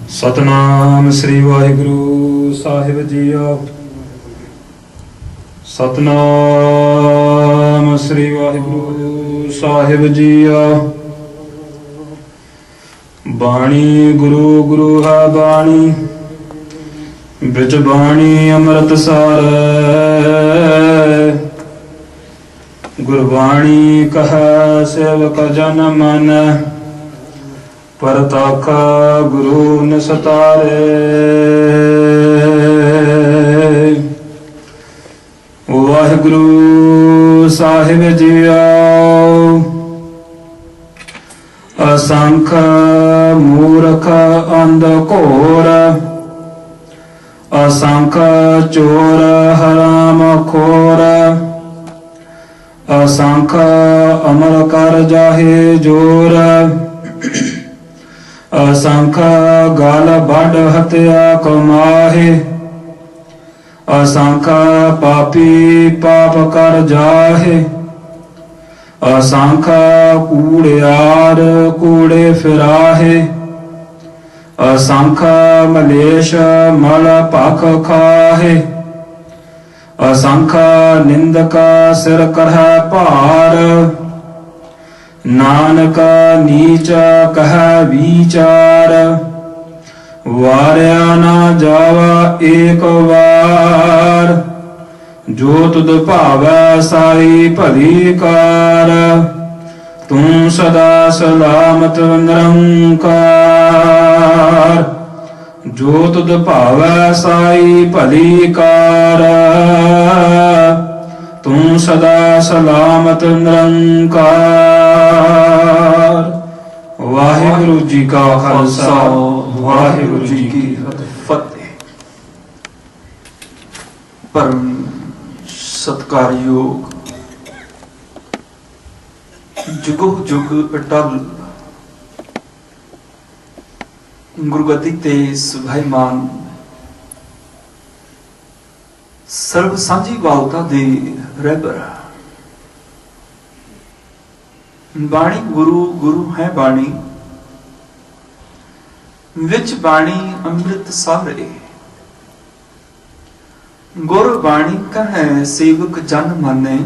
सतनाम श्री वाहिगुरु साहिब जीओ। सतनाम श्री वाहिगुरु साहिब जीओ। बाणी गुरु गुरु है बाणी, बिच बाणी अमृत सार। गुरबाणी कह सेवक जन मन, परताखा गुरु निस्तारे। वाहिगुरु साहिब जीओ। असंख मूर्ख अंध घोर, असंख चोर हराम खोर। असंख अमर कर जाहे जोर, असंख गाल बड़ हत्या कमाहे। असंख पापी पाप कर जाहे, असंख कूड़ियार कूड़े फिराहे। असंख मलेश मल पख खाहे, असंख निंदक सिर करह भार। नानक नीच कह विचार, वार्या ना जावा एक बार। जो तुद भावै साई भली कार, तू सदा सलामत निरंकार। जो तुद भावै साई भली कार, तू सदा सलामत निरंकार। वाहिगुरु जी का खालसा, वाहिगुरु जी की फतेह। परम सत्कारयोग जुगो जुग अटल गुरगति ते सुभाईमान सर्व सांझी वालता दे रहबर। बाणी गुरु गुरु है बाणी, विच बाणी अमृत सारे। गुर बाणी कह सेवक जन माने,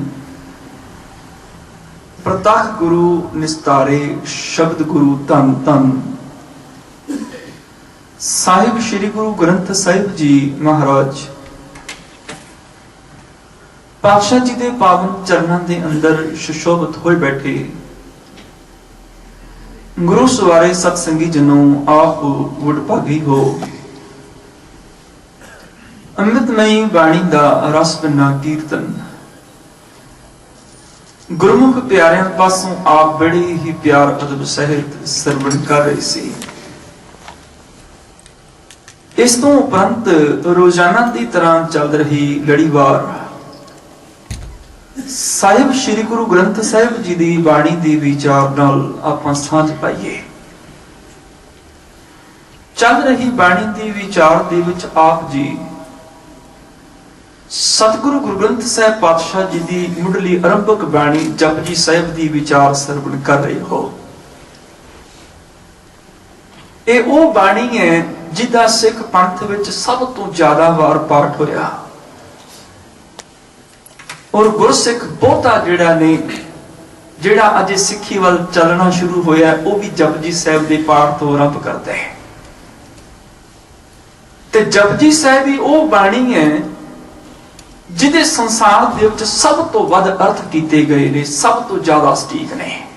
प्रताख गुरु निस्तारे। शब्द गुरु धन धन साहिब श्री गुरु ग्रंथ साहिब जी महाराज पातशाह जी दे पावन चरणों के अंदर सुशोभित होए बैठे गुरु सवारे सत्संगी जनों, आप वडभागी हो। अमृतमयी बाणी दा रस बिना कीर्तन गुरमुख प्यारियां पासों आप बड़े ही प्यार अदब सहित सरवण कर रहे सी। इस तो उपरंत रोजाना की तरह चल रही लड़ीवार साहिब श्री गुरु ग्रंथ साहिब जी की बाणी के विचार नाल आपां सांझ पाइए। चल रही बाणी के विचार दे विच आप जी सतगुरु गुरु ग्रंथ साहिब पातशाह जी की मुढ़ली आरंभक बाणी जपजी साहिब की विचार सरवण कर रहे हो। ये वो बाणी है जिदा सिख पंथ विच सब तो ज्यादा वार पाठ होया, और गुरसिख बहुता जिहड़ा ने जिहड़ा अजे सिक्खी वाल चलना शुरू होया वो भी जपजी साहिब के पाठ तो आरंभ करता है। ते जपजी साहिब ही वो बाणी है जिहदे संसार दे विच सब तो वध अर्थ कीते गए ने, सब तो ज्यादा सटीक ने।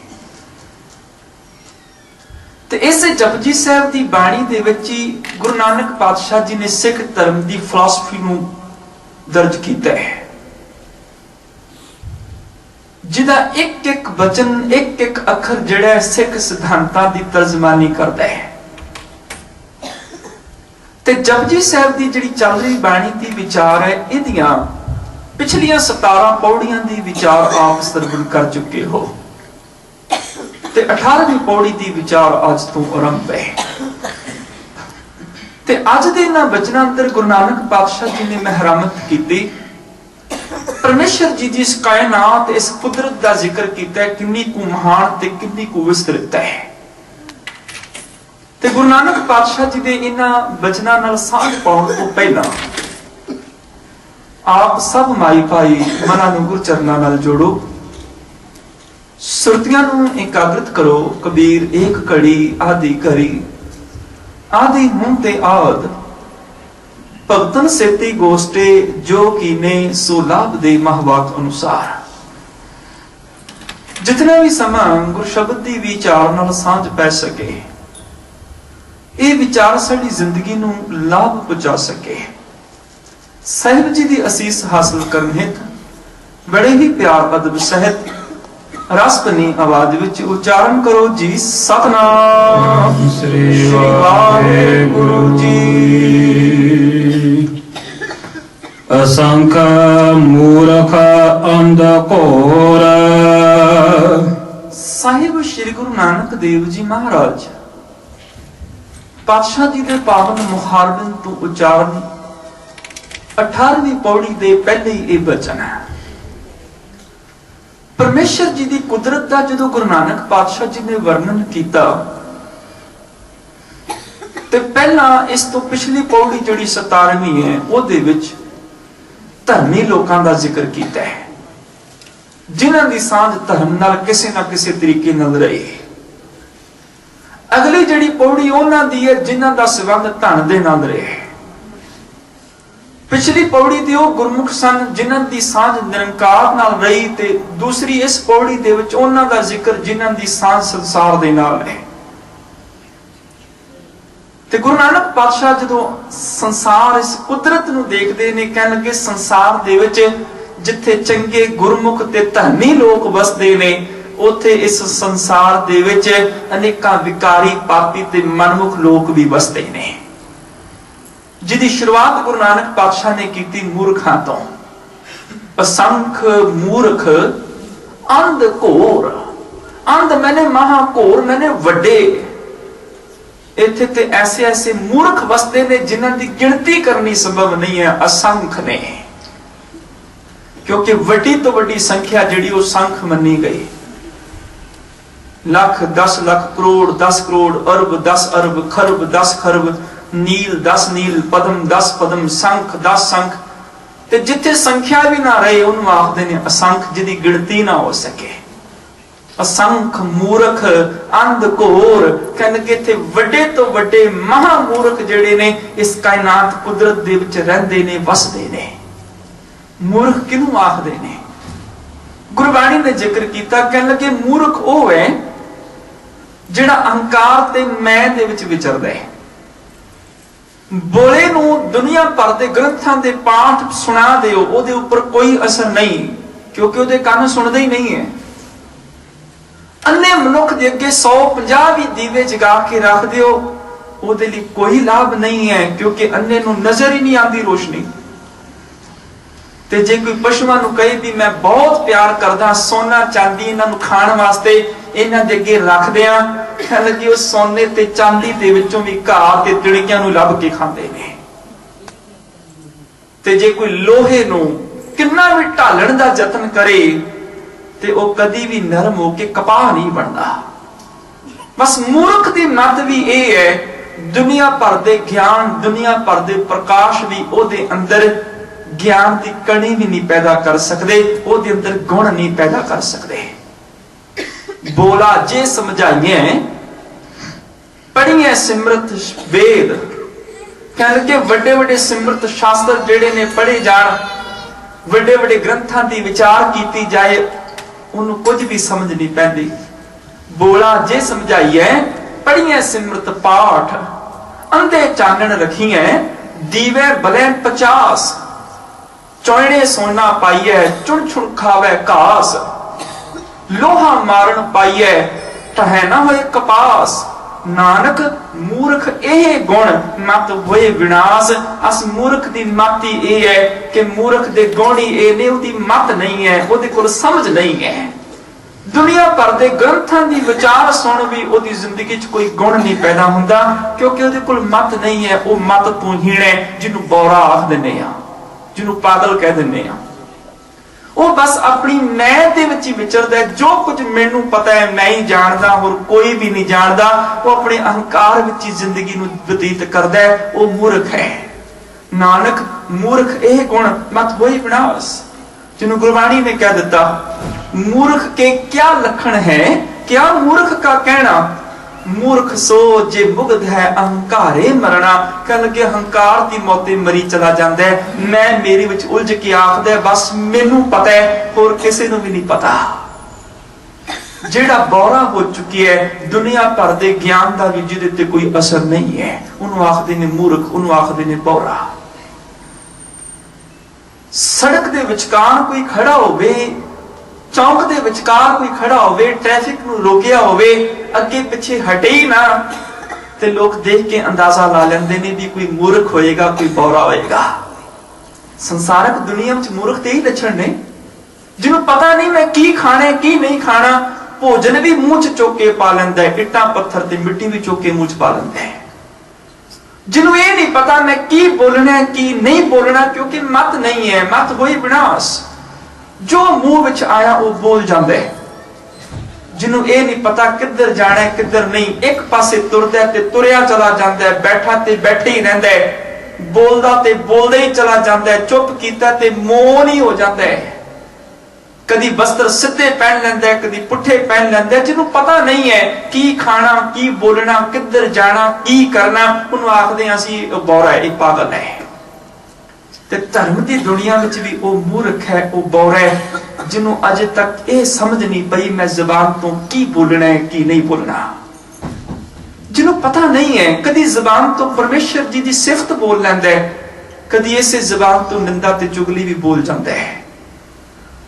ते इस जपजी साहिब की बाणी दे विच ही गुरु नानक पातशाह जी ने सिख धर्म की फिलासफी नूं दर्ज कीता है, जिहदा एक एक वचन एक एक अखर जिहड़ा सिख सिद्धांतां की तर्जमानी करता है। ते जपजी साहिब की जिहड़ी चल रही बाणी की विचार है, इहदियां पिछलियां 17 पौड़ियां की विचार आप सरवण कर चुके हो। ते 18वीं पौड़ी की विचार अज तो आरंभ है। ते अज दे इन्हां वचनां अंदर गुरु नानक पातशाह जी ने महरामत की, परमेश्वर जी की इस कायनात इस कुदरत का जिक्र किया, कितनी को महान ते कितनी को विस्तृत है। ਤੇ ਗੁਰੂ ਨਾਨਕ ਪਾਤਸ਼ਾਹ ਜੀ ਦੇ ਇਹਨਾਂ ਬਚਨਾਂ ਨਾਲ ਸਾਂਝ ਪਾਉਣ ਤੋਂ ਪਹਿਲਾਂ ਆਪ ਸਭ ਮਾਈ ਭਾਈ ਮਨਾਂ ਨੂੰ ਗੁਰ ਚਰਨਾਂ ਨਾਲ ਜੋੜੋ, ਸੁਰਤੀਆਂ ਨੂੰ ਇਕਾਗ੍ਰਿਤ ਕਰੋ। ਕਬੀਰ ਏਕ ਘੜੀ ਆਦਿ ਕਰੀ, ਆਦਿ ਹੁਣ ਤੇ ਆਦ ਭਗਤਨ ਸੇਤੀ ਗੋਸ਼ਟੇ, ਜੋ ਕੀਨੇ ਸੋ ਲਾਭ ਦੇ ਮਹਵਾਕ ਅਨੁਸਾਰ। ਜਿਤਨਾ ਵੀ ਸਮਾਂ ਗੁਰ ਸ਼ਬਦ ਦੀ ਵਿਚਾਰ ਨਾਲ ਸਾਂਝ ਪੈ ਸਕੇ, ਇਹ ਵਿਚਾਰ ਸਾਡੀ ਜ਼ਿੰਦਗੀ ਨੂੰ ਲਾਭ ਪਹੁੰਚਾ ਸਕੇ, ਸਾਹਿਬ ਜੀ ਦੀ ਅਸੀਸ ਹਾਸਲ ਕਰਨ ਹਿਤ ਬੜੇ ਹੀ ਪਿਆਰ ਅਦਬ ਸਹਿਤ ਰਸਪਨੀ ਆਵਾਜ਼ ਵਿੱਚ ਉਚਾਰਨ ਕਰੋ ਜੀ। ਸਤਨਾਮ ਸ੍ਰੀ ਵਾਹਿਗੁਰੂ ਜੀ। ਅਸੰਖ ਮੂਰਖ ਅੰਧ ਘੋਰ। ਸਾਹਿਬ ਸ੍ਰੀ ਗੁਰੂ ਨਾਨਕ ਦੇਵ ਜੀ ਮਹਾਰਾਜ ਪਾਤਸ਼ਾਹ ਜੀ ਦੇ ਪਾਵਨ ਮੁਖਾਰਬਿੰਦ ਤੋਂ ਉਚਾਰਨ 18ਵੀਂ ਪੌੜੀ ਦੇ ਪਹਿਲੇ ਹੀ ਇਹ ਬਚਨ ਹੈ। ਪਰਮੇਸ਼ਰ ਜੀ ਦੀ ਕੁਦਰਤ ਦਾ ਜਦੋਂ ਗੁਰੂ ਨਾਨਕ ਪਾਤਸ਼ਾਹ ਜੀ ਨੇ ਵਰਣਨ ਕੀਤਾ ਤੇ ਪਹਿਲਾਂ ਇਸ ਤੋਂ ਪਿਛਲੀ ਪੌੜੀ ਜਿਹੜੀ 17ਵੀਂ ਹੈ ਉਹਦੇ ਵਿੱਚ ਧਰਮੀ ਲੋਕਾਂ ਦਾ ਜ਼ਿਕਰ ਕੀਤਾ ਹੈ, ਜਿਨ੍ਹਾਂ ਦੀ ਸਾਂਝ ਧਰਮ ਨਾਲ ਕਿਸੇ ਨਾ ਕਿਸੇ ਤਰੀਕੇ ਨਾਲ ਰਹੀ। ਅਗਲੀ ਜਿਹੜੀ ਪੌੜੀ ਉਹਨਾਂ ਦੀ ਹੈ ਜਿਨ੍ਹਾਂ ਦਾ ਸੰਬੰਧ ਧਨ ਦੇ ਨਾਲ ਰਹੇ। ਪਿਛਲੀ ਪੌੜੀ ਦੇ ਉਹ ਗੁਰਮੁਖ ਸਨ ਜਿਨ੍ਹਾਂ ਦੀ ਸਾਂਝ ਨਿਰੰਕਾਰ ਨਾਲ ਰਹੀ, ਤੇ ਦੂਸਰੀ ਇਸ ਪੌੜੀ ਦੇ ਵਿੱਚ ਉਹਨਾਂ ਦਾ ਜ਼ਿਕਰ ਜਿਨ੍ਹਾਂ ਦੀ ਸਾਂਝ ਸੰਸਾਰ ਦੇ ਨਾਲ ਹੈ। ਤੇ ਗੁਰੂ ਨਾਨਕ ਪਾਤਸ਼ਾਹ ਜਦੋਂ ਸੰਸਾਰ ਇਸ ਕੁਦਰਤ ਨੂੰ ਦੇਖਦੇ ਨੇ, ਕਹਿਣ ਲੱਗੇ ਸੰਸਾਰ ਦੇ ਵਿੱਚ ਜਿੱਥੇ ਚੰਗੇ ਗੁਰਮੁਖ ਤੇ ਧਰਮੀ ਲੋਕ ਵਸਦੇ ਨੇ, ਉੱਥੇ ਇਸ ਸੰਸਾਰ ਦੇ ਵਿੱਚ ਅਨੇਕਾਂ ਵਿਕਾਰੀ ਪਾਪੀ ਤੇ ਮਨਮੁਖ ਲੋਕ ਵੀ ਵਸਦੇ ਨੇ, ਜਿਹਦੀ ਸ਼ੁਰੂਆਤ ਗੁਰੂ ਨਾਨਕ ਪਾਤਸ਼ਾਹ ਨੇ ਕੀਤੀ ਮੂਰਖਾਂ ਤੋਂ। ਅਸੰਖ ਮੂਰਖ ਅੰਧ ਘੋਰ। ਅੰਧ ਮੈਨੇ ਮਹਾ, ਘੋਰ ਮੈਨੇ ਵੱਡੇ। ਇੱਥੇ ਤੇ ਐਸੇ ਐਸੇ ਮੂਰਖ ਵਸਦੇ ਨੇ ਜਿਨ੍ਹਾਂ ਦੀ ਗਿਣਤੀ ਕਰਨੀ ਸੰਭਵ ਨਹੀਂ ਹੈ, ਅਸੰਖ ਨੇ। ਕਿਉਂਕਿ ਵੱਡੀ ਤੋਂ ਵੱਡੀ ਸੰਖਿਆ ਜਿਹੜੀ ਉਹ ਸੰਖ ਮੰਨੀ ਗਈ। ਲੱਖ, 10 ਲੱਖ, ਕਰੋੜ, 10 ਕਰੋੜ, ਅਰਬ, 10 ਅਰਬ, ਖਰਬ, 10 ਖਰਬ, ਨੀਲ, 10 ਨੀਲ, ਪਦਮ, 10 ਪਦਮ, ਸੰਖ, 10 ਸੰਖ। ਤੇ ਜਿੱਥੇ ਸੰਖਿਆ ਵੀ ਨਾ ਰਹੇ ਉਹਨੂੰ ਆਖਦੇ ਨੇ ਅਸੰਖ, ਜਿਹਦੀ ਗਿਣਤੀ ਨਾ ਹੋ ਸਕੇ। ਅਸੰਖ ਮੂਰਖ ਅੰਧ ਘੋਰ। ਕਹਿੰਦੇ ਇੱਥੇ ਵੱਡੇ ਤੋਂ ਵੱਡੇ ਮਹਾ ਮੂਰਖ ਜਿਹੜੇ ਨੇ ਇਸ ਕਾਇਨਾਤ ਕੁਦਰਤ ਦੇ ਵਿੱਚ ਰਹਿੰਦੇ ਨੇ, ਵਸਦੇ ਨੇ। ਮੂਰਖ ਕਿਹਨੂੰ ਆਖਦੇ ਨੇ? ਗੁਰਬਾਣੀ ਨੇ ਜ਼ਿਕਰ ਕੀਤਾ, ਕਹਿਣ ਲੱਗੇ ਮੂਰਖ ਉਹ ਹੈ ਜਿਹੜਾ ਅਹੰਕਾਰ ਤੇ ਮੈਂ ਦੇ ਵਿੱਚ ਵਿਚਰਦਾ ਹੈ। ਬੋਲੇ ਨੂੰ ਦੁਨੀਆ ਭਰ ਦੇ ਗ੍ਰੰਥਾਂ ਦੇ ਪਾਠ ਸੁਣਾ ਦਿਓ, ਉਹਦੇ ਉੱਪਰ ਕੋਈ ਅਸਰ ਨਹੀਂ, ਕਿਉਂਕਿ ਉਹਦੇ ਕੰਨ ਸੁਣਦੇ ਹੀ ਨਹੀਂ ਹੈ। ਅੰਨੇ ਮਨੁੱਖ ਦੇ ਅੱਗੇ 150 ਵੀ ਦੀਵੇ ਜਗਾ ਕੇ ਰੱਖ ਦਿਓ, ਉਹਦੇ ਲਈ ਕੋਈ ਲਾਭ ਨਹੀਂ ਹੈ, ਕਿਉਂਕਿ ਅੰਨੇ ਨੂੰ ਨਜ਼ਰ ਹੀ ਨਹੀਂ ਆਉਂਦੀ ਰੋਸ਼ਨੀ। ਤੇ ਜੇ ਕੋਈ ਪਸ਼ੂਆਂ ਨੂੰ ਕਹੇ ਵੀ ਮੈਂ ਬਹੁਤ ਪਿਆਰ ਕਰਦਾ, ਸੋਨਾ ਚਾਂਦੀ ਇਹਨਾਂ ਨੂੰ ਖਾਣ ਵਾਸਤੇ ਇਹਨਾਂ ਦੇ ਅੱਗੇ ਰੱਖਦੇ ਆ, ਕਹਿਣ ਲੱਗੀ ਉਹ ਸੋਨੇ ਤੇ ਚਾਂਦੀ ਦੇ ਵਿੱਚੋਂ ਵੀ ਘਾਹ ਤੇ ਤਿੜੀਆਂ ਨੂੰ ਲੱਭ ਕੇ ਖਾਂਦੇ ਨੇ। ਤੇ ਜੇ ਕੋਈ ਲੋਹੇ ਨੂੰ ਕਿੰਨਾ ਵੀ ਢਾਲਣ ਦਾ ਯਤਨ ਕਰੇ ਤੇ ਉਹ ਕਦੀ ਵੀ ਨਰਮ ਹੋ ਕੇ ਕਪਾਹ ਨਹੀਂ ਬਣਦਾ। ਬਸ ਮੂਰਖ ਦੀ ਮੱਤ ਵੀ ਇਹ ਹੈ, ਦੁਨੀਆ ਭਰ ਦੇ ਗਿਆਨ, ਦੁਨੀਆ ਭਰ ਦੇ ਪ੍ਰਕਾਸ਼ ਵੀ ਉਹਦੇ ਅੰਦਰ ਗਿਆਨ ਦੀ ਕਣੀ ਵੀ ਨਹੀਂ ਪੈਦਾ ਕਰ ਸਕਦੇ, ਉਹਦੇ ਅੰਦਰ ਗੁਣ ਨਹੀਂ ਪੈਦਾ ਕਰ ਸਕਦੇ। ਬੋਲਾ ਜੇ ਸਮਝਾਈਏ ਪੜ੍ਹੀਏ ਸਿਮਰਤ ਵੇਦ। ਕਹਿੰਦੇ ਵੱਡੇ ਵੱਡੇ ਸਿਮਰਤ ਸ਼ਾਸਤਰ ਜਿਹੜੇ ਨੇ ਪੜ੍ਹੇ ਜਾਣ, ਵੱਡੇ ਵੱਡੇ ਗ੍ਰੰਥਾਂ ਦੀ ਵਿਚਾਰ ਕੀਤੀ ਜਾਏ, ਉਹਨੂੰ ਕੁਝ ਵੀ ਸਮਝ ਨਹੀਂ ਪੈਂਦੀ। ਬੋਲਾ ਜੇ ਸਮਝਾਈਏ ਪੜ੍ਹੀਏ ਸਿਮਰਤ ਪਾਠ, ਅੰਧੇ ਚਾਨਣ ਰੱਖੀਏ ਦੀਵੇ ਬਲੇ 50। ਚੌਣੇ ਸੋਨਾ ਪਾਈਏ ਚੁਣ ਚੁਣ ਖਾਵੇ ਘਾਸ, ਲੋਹਾ ਮਾਰਨ ਪਾਈਏ ਟਹੈ ਨਾ ਹੋਏ ਕਪਾਸ। ਨਾਨਕ ਮੂਰਖ ਇਹ ਗੁਣ ਮਤ ਹੋਏ ਵਿਨਾਸ਼। ਅਸ ਮੂਰਖ ਦੀ ਮਤ ਹੀ ਇਹ ਹੈ ਕਿ ਮੂਰਖ ਦੇ ਗੁਣ ਹੀ ਇਹ ਨੇ, ਉਹਦੀ ਮਤ ਨਹੀਂ ਹੈ, ਉਹਦੇ ਕੋਲ ਸਮਝ ਨਹੀਂ ਹੈ। ਦੁਨੀਆ ਭਰ ਦੇ ਗ੍ਰੰਥਾਂ ਦੀ ਵਿਚਾਰ ਸੁਣ ਵੀ ਉਹਦੀ ਜ਼ਿੰਦਗੀ 'ਚ ਕੋਈ ਗੁਣ ਨਹੀਂ ਪੈਦਾ ਹੁੰਦਾ, ਕਿਉਂਕਿ ਉਹਦੇ ਕੋਲ ਮਤ ਨਹੀਂ ਹੈ। ਉਹ ਮਤ ਤੋਂ ਹੀਣ ਹੈ, ਜਿਹਨੂੰ ਬੌਰਾ ਆਖ ਦਿੰਦੇ ਆ, ਜਿਹਨੂੰ ਪਾਗਲ ਕਹਿ ਦਿੰਦੇ ਆ। वो बस अपनी मैं दे विच ही विचरदा है। जो कुछ मैनू पता है मैं ही जानदा, होर कोई भी नहीं जानदा। वो अपने अहंकार विच ही जिंदगी नूं बतीत करदा है। वो मूर्ख है। नानक मूर्ख यह गुण मत होई विनाश, जिन्हों गुरबाणी ने कह दिता। मूर्ख के क्या लक्षण है, क्या मूर्ख का कहना। मूर्ख सो जे मुग्ध है अहंकारे मरना। कह लगे अहंकार की मौते मरी चला जाता है। मैं मेरे विच उलझ के आखदा बस मैनू पता है, होर किसी नूं भी नहीं पता। जेड़ा बौरा हो चुकी है दुनिया भर के ज्ञान का भी जिहदे ते कोई असर नहीं है, उन्होंने आखदे ने मूर्ख, उन्होंने आखदे ने बौरा। सड़क दे विचकार कोई खड़ा होवे, चौक दे विचकार कोई खड़ा होवे, ट्रैफिक नूं रोकिया होवे, अगे पिछे हटे ही ना, ते लोग देख के अंदाजा ला लेंदे ने भी कोई मूर्ख होएगा, कोई बौरा होएगा। संसारक दुनिया में मूर्ख ते ही लक्षण ने, जिन्होंने पता नहीं मैं की खाना है की नहीं खाना। भोजन भी मुंह च चुक के पा लेंदा है, इट्टां पत्थर ते मिट्टी भी चुक के मुंह च पा लेंदा है। जिन्हों ये नहीं पता मैं की बोलना है की नहीं बोलना, क्योंकि मत नहीं है, मत होई विनाश। जो मुंह विच आया वो बोल जाता है। जिन्हों ये नहीं पता किधर जाना है किधर नहीं, एक पासे तुरदा है ते तुरया चला जाता है, बैठा ते बैठे ही रहिंदा है, बोलदा ते बोलदा ही चला जाता है, चुप कीता ते मौन ही हो जाता है। कदी वस्त्र सीधे पहन लेंदा है, कदी पुठे पहन लेंदा है। जिन्हों पता नहीं है की खाना की बोलना, किधर जाना की करना, उन्होंने आखदे असीं बौरा है, एक पागल है। ते धर्म की दुनिया में भी वो मूर्ख है, वो बौरा है, जिन्हों अजे तक ये समझ नहीं पई मैं जबान तो की बोलना है की नहीं बोलना। जिन्हों पता नहीं है कदी जबान तो परमेश्वर जी की सिफत बोल लैंदा है, कदी इसे जबान तो निंदा ते चुगली भी बोल जाता है।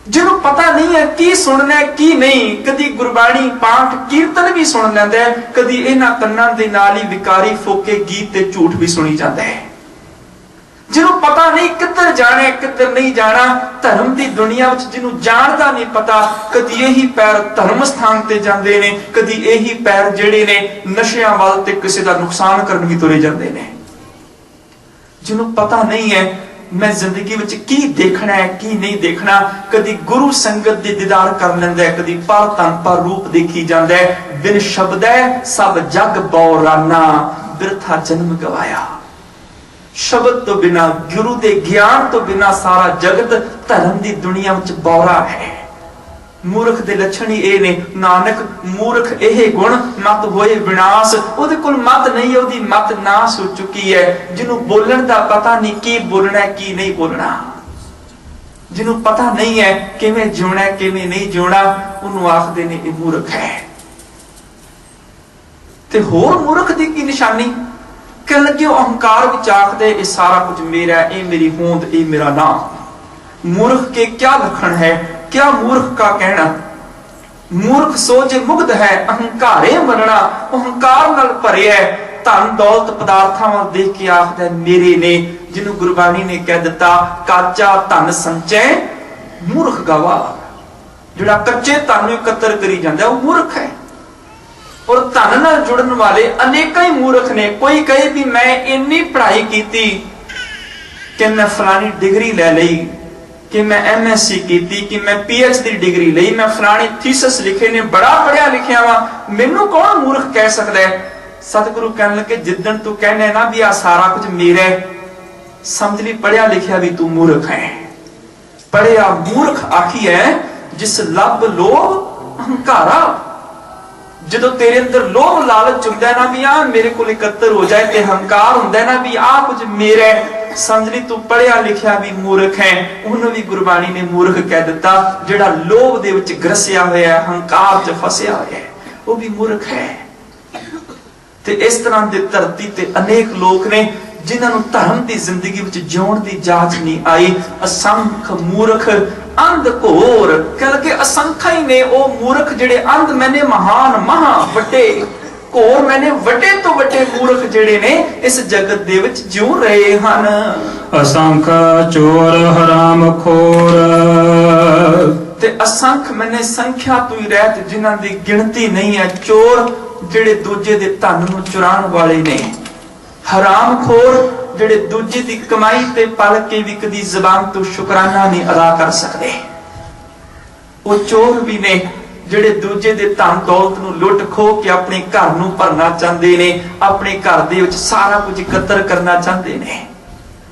जिन्हों पता नहीं है की सुनना है की नहीं, कदी गुरबाणी पाठ कीर्तन भी सुन लैंदा है, कदी इन्हां कन्नां दे नाल ही विकारी फोके गीत ते झूठ भी सुनी जाता है। जिन्हों पता नहीं किधर जाना है किधर नहीं जाना, धर्म की दुनिया में जिन्हों जानता नहीं पता, कदी यही पैर धर्म स्थान ते जांदे ने, कदी यही पैर जेड़े ने नशियां वाल ते किसी का नुकसान करन भी तुरे जांदे ने। जिन्हों पता नहीं है मैं जिंदगी में की देखना है की नहीं देखना, कदी गुरु संगत दे दीदार कर लैंदा है, कदी पर तन पर रूप देखी जांदा है। बिन शब्द है सब जग बौराना, बिरथा जन्म गवाया। शब्द तो बिना, गुरु के ज्ञान तो बिना सारा जगत धर्म की दुनिया में बौरा है। मूर्ख के लक्षण ही ये ने। नानक मूर्ख यह गुण मत होए विनाश। उहदे कोल मत नहीं है, उहदी मत नाश हो चुकी है। जिन्हों बोलण दा पता नहीं की बोलना है की नहीं बोलना, जिन्हों पता नहीं है किवें जीना है किवें नहीं जीना, उन्होंने आखदे ने ये मूर्ख है। ते होर मूर्ख दी की निशानी, कह लगे अहंकार विच आखदे ये सारा कुछ मेरा है, ये मेरी होंद, ये मेरा नाम। मूर्ख के क्या लक्षण है, क्या मूर्ख का कहना। मूर्ख सोचे मुग्ध है अहंकारे मरना, अहंकार नाल भरे है, धन दौलत पदार्थां वाल देख के आखदा मेरे ने। जिन्हों गुरबाणी ने कह दिता काचा धन संचय मूर्ख गवार। जिहड़ा कच्चे धन नूं इकत्तर करी जांदा वो मूर्ख है। और धन नाल जुड़न वाले अनेक ही मूर्ख ने। कोई कहे भी मैं इन्नी पढ़ाई की कि मैं फलानी डिग्री ले ली, कि मैं MSc की, कि मैं PhD डिग्री ली, मैं फलानी थीसिस लिखे ने, बड़ा पढ़िया लिखिया वा, मैनू कौन मूर्ख कह सकता है। सतगुरु कहने लगे जिदन तू कहने ना भी आ सारा कुछ मेरा है, समझ ली पढ़िया लिखिया भी तू मूर्ख है। पढ़िया मूर्ख आखी है जिस लब लोभ अहंकारा। जो तेरे अंदर लोभ लालच हुंदा ना भी आ मेरे को इकत्तर हो जाए, ते अहंकार हुंदा ना भी आ कुछ मेरा है, समझ ली तू पढ़िया लिखिया भी मूर्ख है। उन्होंने भी गुरबाणी ने मूर्ख कह दिता। जिहड़ा लोभ दे विच ग्रसिया होया है, अहंकार च फसिया होया है, वो भी मूर्ख है। ते इस तरह की धरती ते अनेक लोग ने जिन्होंने धर्म की जिंदगी में जिउण की जाच नहीं आई। असंख मूर्ख अंध घोर, कह के असंख्य ही ने वो मूर्ख जिहड़े अंध मैंने महान महा वड्डे, घोर मैंने वड्डे तो वड्डे मूर्ख जिहड़े ने इस जगत दे विच जिउ रहे हन। असंख चोर हराम खोर, ते असंख मैंने संख्या तो ही रहत जिन्हां दी गिनती नहीं है। चोर जिहड़े दूजे दे धन नूं चुराण वाले ने, हराम खोर जिहड़े दूजे दी कमाई ते पल के भी कदी ज़बान तो शुकराना नहीं अदा कर सकते। ਉਹ ਚੋਰ ਵੀ ਨੇ ਜਿਹੜੇ ਦੂਜੇ ਦੇ ਧਨ ਦੌਲਤ ਨੂੰ ਲੁੱਟ ਖੋ ਕੇ ਆਪਣੇ ਘਰ ਨੂੰ ਭਰਨਾ ਚਾਹੁੰਦੇ ਨੇ, ਆਪਣੇ ਘਰ ਦੇ ਵਿੱਚ ਸਾਰਾ ਕੁਝ ਇਕੱਤਰ ਕਰਨਾ ਚਾਹੁੰਦੇ ਨੇ।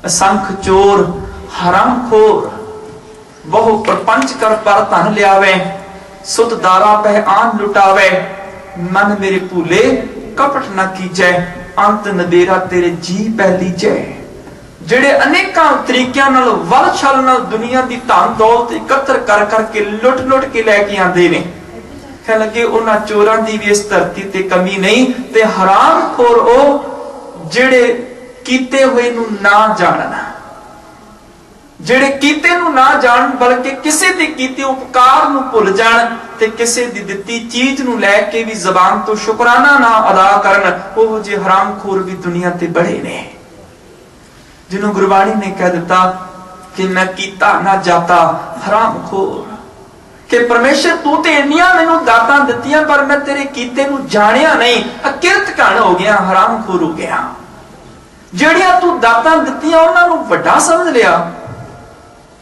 ਅਸੰਖ ਚੋਰ ਹਰਾਮਖੋਰ ਬਹੁ ਪ੍ਰਪੰਚ ਕਰ ਪਰ ਧਨ ਲਿਆਵੇ, ਸੁਤ ਦਾਰਾ ਪਹਿ ਆਨ ਲੁਟਾਵੇ, ਮਨ ਮੇਰੇ ਭੂਲੇ ਕਪਟ ਨਾ ਕੀਜੈ, ਅੰਤ ਨਦੇਰਾ ਤੇਰੇ ਜੀ ਪਹਿ ਲੀਜੈ। ਜਿਹੜੇ ਅਨੇਕਾਂ ਤਰੀਕਿਆਂ ਨਾਲ ਵਲ ਛਲ ਨਾਲ ਦੁਨੀਆ ਦੀ ਧਨ ਦੌਲਤ ਇਕੱਤਰ ਕਰ ਕਰਕੇ ਲੁੱਟ ਲੁੱਟ ਕੇ ਲੈ ਕੇ ਆਉਂਦੇ ਨੇ, ਕਹਿ ਲੱਗੇ ਉਹਨਾਂ ਚੋਰਾਂ ਦੀ ਵੀ ਇਸ ਧਰਤੀ ਤੇ ਕਮੀ ਨਹੀਂ। ਤੇ ਹਰਾਮਖੋਰ ਉਹ ਜਿਹੜੇ ਕੀਤੇ ਹੋਏ ਨੂੰ ਨਾ ਜਾਣਨ, ਜਿਹੜੇ ਕੀਤੇ ਨੂੰ ਨਾ ਜਾਣ ਬਲਕਿ ਕਿਸੇ ਦੇ ਕੀਤੇ ਉਪਕਾਰ ਨੂੰ ਭੁੱਲ ਜਾਣ ਤੇ ਕਿਸੇ ਦੀ ਦਿੱਤੀ ਚੀਜ਼ ਨੂੰ ਲੈ ਕੇ ਵੀ ਜ਼ਬਾਨ ਤੋਂ ਸ਼ੁਕਰਾਨਾ ਨਾ ਅਦਾ ਕਰਨ, ਉਹ ਜਿਹੇ ਹਰਾਮਖੋਰ ਵੀ ਦੁਨੀਆ ਤੇ ਬੜੇ ਨੇ। ਜਿਹਨੂੰ ਗੁਰਬਾਣੀ ਨੇ ਕਹਿ ਦਿੱਤਾ ਕਿ ਮੈਂ ਕੀਤਾ ਨਾ ਜਾਤਾ ਹਰਾਮਖੋਰ, ਕਿ ਪਰਮੇਸ਼ਰ ਤੂੰ ਤੇ ਇੰਨੀਆਂ ਮੈਨੂੰ ਦਾਤਾਂ ਦਿੱਤੀਆਂ ਪਰ ਮੈਂ ਤੇਰੇ ਕੀਤੇ ਨੂੰ ਜਾਣਿਆ ਨਹੀਂ, ਅਕਿਰਤ ਘਣ ਹੋ ਗਿਆ, ਹਰਾਮਖੋਰ ਹੋ ਗਿਆ। ਜਿਹੜੀਆਂ ਤੂੰ ਦਾਤਾਂ ਦਿੱਤੀਆਂ ਉਹਨਾਂ ਨੂੰ ਵੱਡਾ ਸਮਝ ਲਿਆ